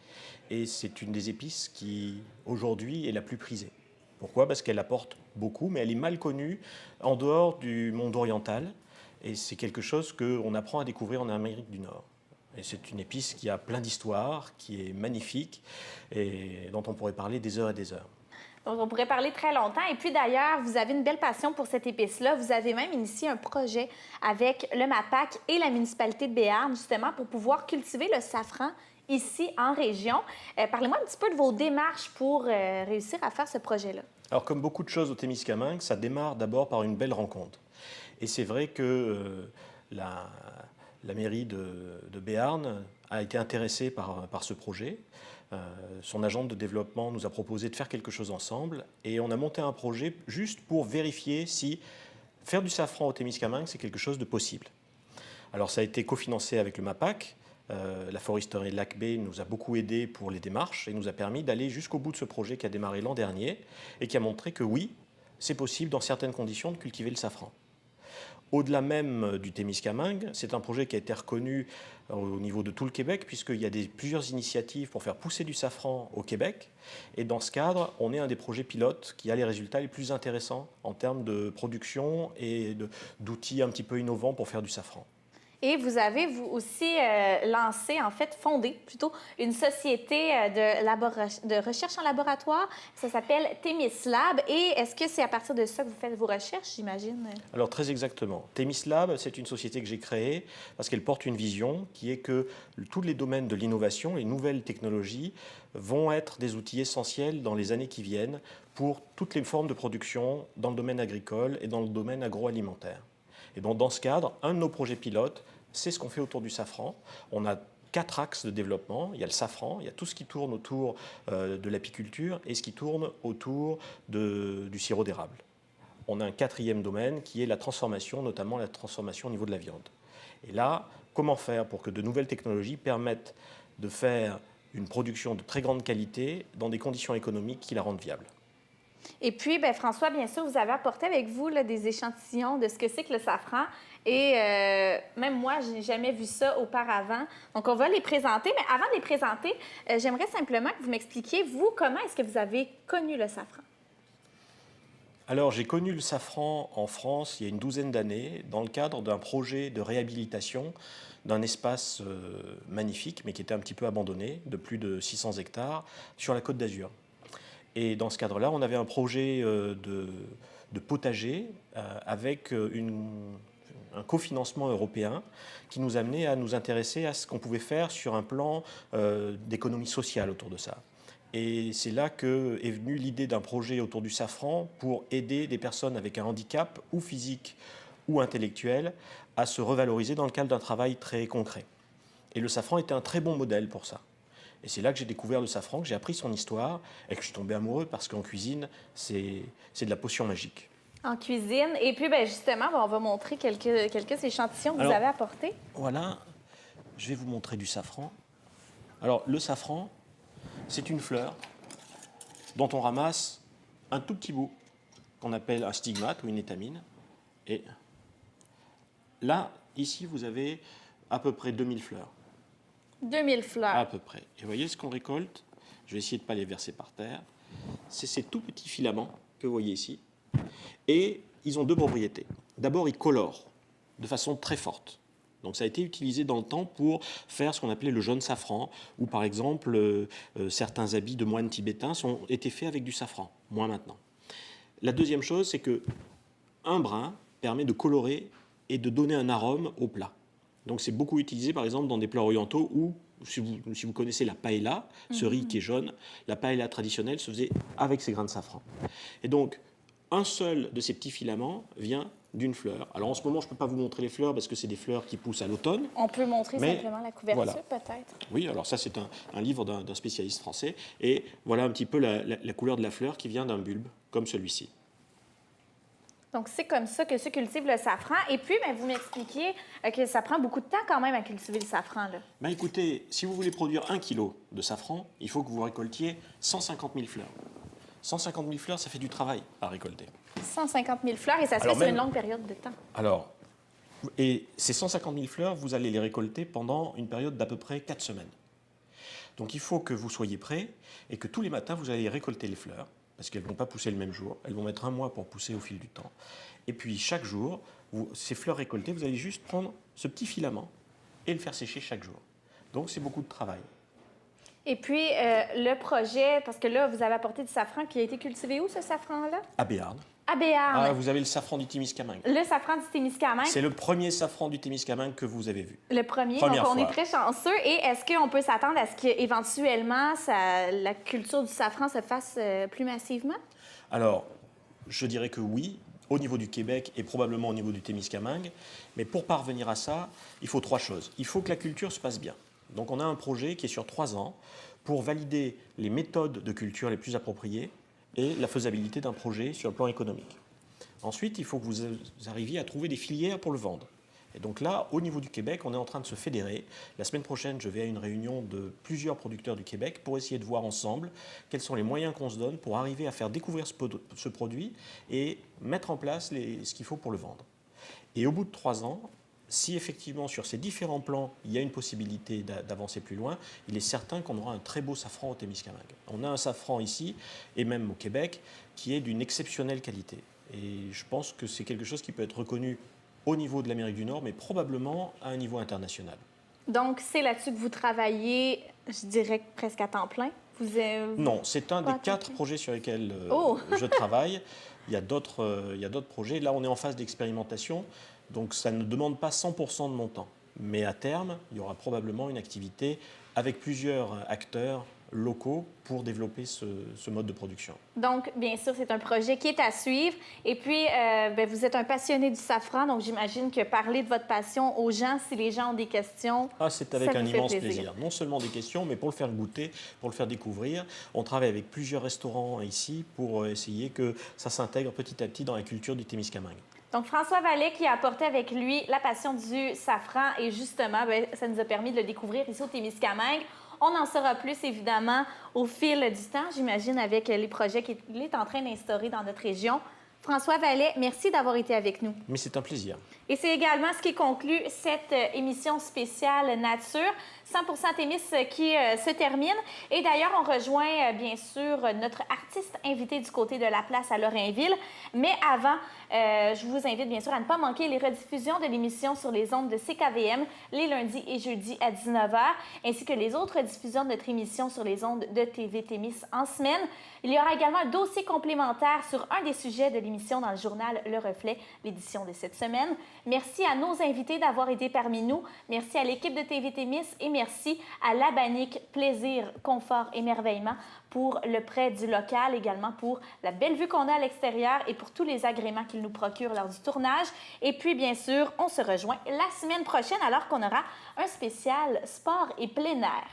S12: et c'est une des épices qui, aujourd'hui, est la plus prisée. Pourquoi? Parce qu'elle apporte beaucoup, mais elle est mal connue en dehors du monde oriental et c'est quelque chose qu'on apprend à découvrir en Amérique du Nord. Et c'est une épice qui a plein d'histoires, qui est magnifique et dont on pourrait parler des heures et des heures.
S1: Donc, on pourrait parler très longtemps. Et puis, d'ailleurs, vous avez une belle passion pour cette épice-là. Vous avez même initié un projet avec le MAPAC et la municipalité de Béarn, justement, pour pouvoir cultiver le safran ici, en région. Parlez-moi un petit peu de vos démarches pour réussir à faire ce projet-là.
S12: Alors, comme beaucoup de choses au Témiscamingue, ça démarre d'abord par une belle rencontre. Et c'est vrai que la mairie de Béarn a été intéressée par ce projet. Son agent de développement nous a proposé de faire quelque chose ensemble et on a monté un projet juste pour vérifier si faire du safran au Témiscamingue, c'est quelque chose de possible. Alors ça a été cofinancé avec le MAPAC. La foresterie Lac B nous a beaucoup aidé pour les démarches et nous a permis d'aller jusqu'au bout de ce projet qui a démarré l'an dernier et qui a montré que oui, c'est possible dans certaines conditions de cultiver le safran. Au-delà même du Témiscamingue, c'est un projet qui a été reconnu au niveau de tout le Québec, puisqu'il y a plusieurs initiatives pour faire pousser du safran au Québec. Et dans ce cadre, on est un des projets pilotes qui a les résultats les plus intéressants en termes de production et d'outils un petit peu innovants pour faire du safran.
S1: Et vous avez, vous aussi, lancé, en fait, fondé plutôt, une société de recherche en laboratoire. Ça s'appelle Themis Lab. Et est-ce que c'est à partir de ça que vous faites vos recherches, j'imagine?
S12: Alors, très exactement. Themis Lab, c'est une société que j'ai créée parce qu'elle porte une vision qui est que tous les domaines de l'innovation, les nouvelles technologies, vont être des outils essentiels dans les années qui viennent pour toutes les formes de production dans le domaine agricole et dans le domaine agroalimentaire. Et donc, dans ce cadre, un de nos projets pilotes, c'est ce qu'on fait autour du safran. On a 4 axes de développement. Il y a le safran, il y a tout ce qui tourne autour de l'apiculture et ce qui tourne autour du sirop d'érable. On a un 4e domaine qui est la transformation, notamment la transformation au niveau de la viande. Et là, comment faire pour que de nouvelles technologies permettent de faire une production de très grande qualité dans des conditions économiques qui la rendent viable?
S1: Et puis, bien, François, bien sûr, vous avez apporté avec vous là, des échantillons de ce que c'est que le safran. Et même moi, je n'ai jamais vu ça auparavant. Donc, on va les présenter. Mais avant de les présenter, j'aimerais simplement que vous m'expliquiez, vous, comment est-ce que vous avez connu le safran?
S12: Alors, j'ai connu le safran en France il y a une douzaine d'années dans le cadre d'un projet de réhabilitation d'un espace magnifique, mais qui était un petit peu abandonné, de plus de 600 hectares, sur la Côte d'Azur. Et dans ce cadre-là, on avait un projet de potager avec un cofinancement européen qui nous amenait à nous intéresser à ce qu'on pouvait faire sur un plan d'économie sociale autour de ça. Et c'est là qu'est venue l'idée d'un projet autour du safran pour aider des personnes avec un handicap ou physique ou intellectuel à se revaloriser dans le cadre d'un travail très concret. Et le safran était un très bon modèle pour ça. Et c'est là que j'ai découvert le safran, que j'ai appris son histoire et que je suis tombé amoureux parce qu'en cuisine, c'est de la potion magique.
S1: En cuisine. Et puis, bien, justement, on va montrer quelques échantillons que vous avez apportés.
S12: Voilà, je vais vous montrer du safran. Alors, le safran, c'est une fleur dont on ramasse un tout petit bout qu'on appelle un stigmate ou une étamine. Et là, ici, vous avez à peu près 2000 fleurs.
S1: 2000 fleurs.
S12: À peu près. Et vous voyez ce qu'on récolte? Je vais essayer de ne pas les verser par terre. C'est ces tout petits filaments que vous voyez ici. Et ils ont 2 propriétés. D'abord, ils colorent de façon très forte. Donc ça a été utilisé dans le temps pour faire ce qu'on appelait le jaune safran, où par exemple certains habits de moines tibétains ont été faits avec du safran, moins maintenant. La deuxième chose, c'est que un brin permet de colorer et de donner un arôme au plat. Donc c'est beaucoup utilisé par exemple dans des plats orientaux où, si vous connaissez la paella, ce riz qui est jaune, la paella traditionnelle se faisait avec ces grains de safran. Et donc un seul de ces petits filaments vient d'une fleur. Alors en ce moment, je ne peux pas vous montrer les fleurs parce que c'est des fleurs qui poussent à l'automne.
S1: On peut montrer simplement la couverture,
S12: voilà.
S1: peut-être.
S12: Oui, alors ça, c'est un livre d'un spécialiste français. Et voilà un petit peu la couleur de la fleur qui vient d'un bulbe, comme celui-ci.
S1: Donc, c'est comme ça que se cultive le safran. Et puis, bien, vous m'expliquiez que ça prend beaucoup de temps quand même à cultiver le safran, là.
S12: Ben, écoutez, si vous voulez produire 1 kilo de safran, il faut que vous récoltiez 150 000 fleurs. 150 000 fleurs, ça fait du travail à récolter.
S1: 150 000 fleurs et ça se fait sur une longue période de temps.
S12: Alors, et ces 150 000 fleurs, vous allez les récolter pendant une période d'à peu près 4 semaines. Donc, il faut que vous soyez prêts et que tous les matins, vous allez récolter les fleurs, parce qu'elles ne vont pas pousser le même jour. Elles vont mettre 1 mois pour pousser au fil du temps. Et puis, chaque jour, ces fleurs récoltées, vous allez juste prendre ce petit filament et le faire sécher chaque jour. Donc, c'est beaucoup de travail.
S1: Et puis, le projet, parce que là, vous avez apporté du safran qui a été cultivé où, ce safran-là?
S12: À Béarn.
S1: À Béarn.
S12: Ah, vous avez le safran du Témiscamingue.
S1: Le safran du Témiscamingue.
S12: C'est le premier safran du Témiscamingue que vous avez vu.
S1: Le premier,
S12: Première
S1: donc on
S12: fois.
S1: est très chanceux. Et est-ce qu'on peut s'attendre à ce qu'éventuellement, la culture du safran se fasse plus massivement?
S12: Alors, je dirais que oui, au niveau du Québec et probablement au niveau du Témiscamingue. Mais pour parvenir à ça, il faut 3 choses. Il faut que la culture se passe bien. Donc on a un projet qui est sur 3 ans pour valider les méthodes de culture les plus appropriées et la faisabilité d'un projet sur le plan économique. Ensuite, il faut que vous arriviez à trouver des filières pour le vendre. Et donc là, au niveau du Québec, on est en train de se fédérer. La semaine prochaine, je vais à une réunion de plusieurs producteurs du Québec pour essayer de voir ensemble quels sont les moyens qu'on se donne pour arriver à faire découvrir ce produit et mettre en place ce qu'il faut pour le vendre. Et au bout de 3 ans, si effectivement sur ces différents plans, il y a une possibilité d'avancer plus loin, il est certain qu'on aura un très beau safran au Témiscamingue. On a un safran ici, et même au Québec, qui est d'une exceptionnelle qualité. Et je pense que c'est quelque chose qui peut être reconnu au niveau de l'Amérique du Nord, mais probablement à un niveau international.
S1: Donc, c'est là-dessus que vous travaillez, je dirais, presque à temps plein?
S12: Non, c'est un des 4 projets sur lesquels je travaille. Il y a d'autres projets. Là, on est en phase d'expérimentation, donc ça ne demande pas 100% de mon temps. Mais à terme, il y aura probablement une activité avec plusieurs acteurs locaux pour développer ce mode de production.
S1: Donc, bien sûr, c'est un projet qui est à suivre. Et puis, vous êtes un passionné du safran, donc j'imagine que parler de votre passion aux gens, si les gens ont des questions,
S12: c'est avec un immense plaisir. Non seulement des questions, mais pour le faire goûter, pour le faire découvrir. On travaille avec plusieurs restaurants ici pour essayer que ça s'intègre petit à petit dans la culture du Témiscamingue.
S1: Donc, François Vallet qui a apporté avec lui la passion du safran et justement, ça nous a permis de le découvrir ici au Témiscamingue. On en saura plus, évidemment, au fil du temps, j'imagine, avec les projets qu'il est en train d'instaurer dans notre région. François Vallet, merci d'avoir été avec nous.
S12: Mais c'est un plaisir.
S1: Et c'est également ce qui conclut cette émission spéciale Nature, 100% Témis qui se termine. Et d'ailleurs, on rejoint bien sûr notre artiste invité du côté de la place à Lorrainville. Mais avant, je vous invite bien sûr à ne pas manquer les rediffusions de l'émission sur les ondes de CKVM les lundis et jeudis à 19h, ainsi que les autres diffusions de notre émission sur les ondes de TV Témis en semaine. Il y aura également un dossier complémentaire sur un des sujets de l'émission dans le journal Le Reflet, l'édition de cette semaine. Merci à nos invités d'avoir été parmi nous. Merci à l'équipe de TV Témis et merci à l'Abanic Plaisir, Confort, Émerveillement pour le prêt du local, également pour la belle vue qu'on a à l'extérieur et pour tous les agréments qu'ils nous procurent lors du tournage. Et puis, bien sûr, on se rejoint la semaine prochaine alors qu'on aura un spécial sport et plein air.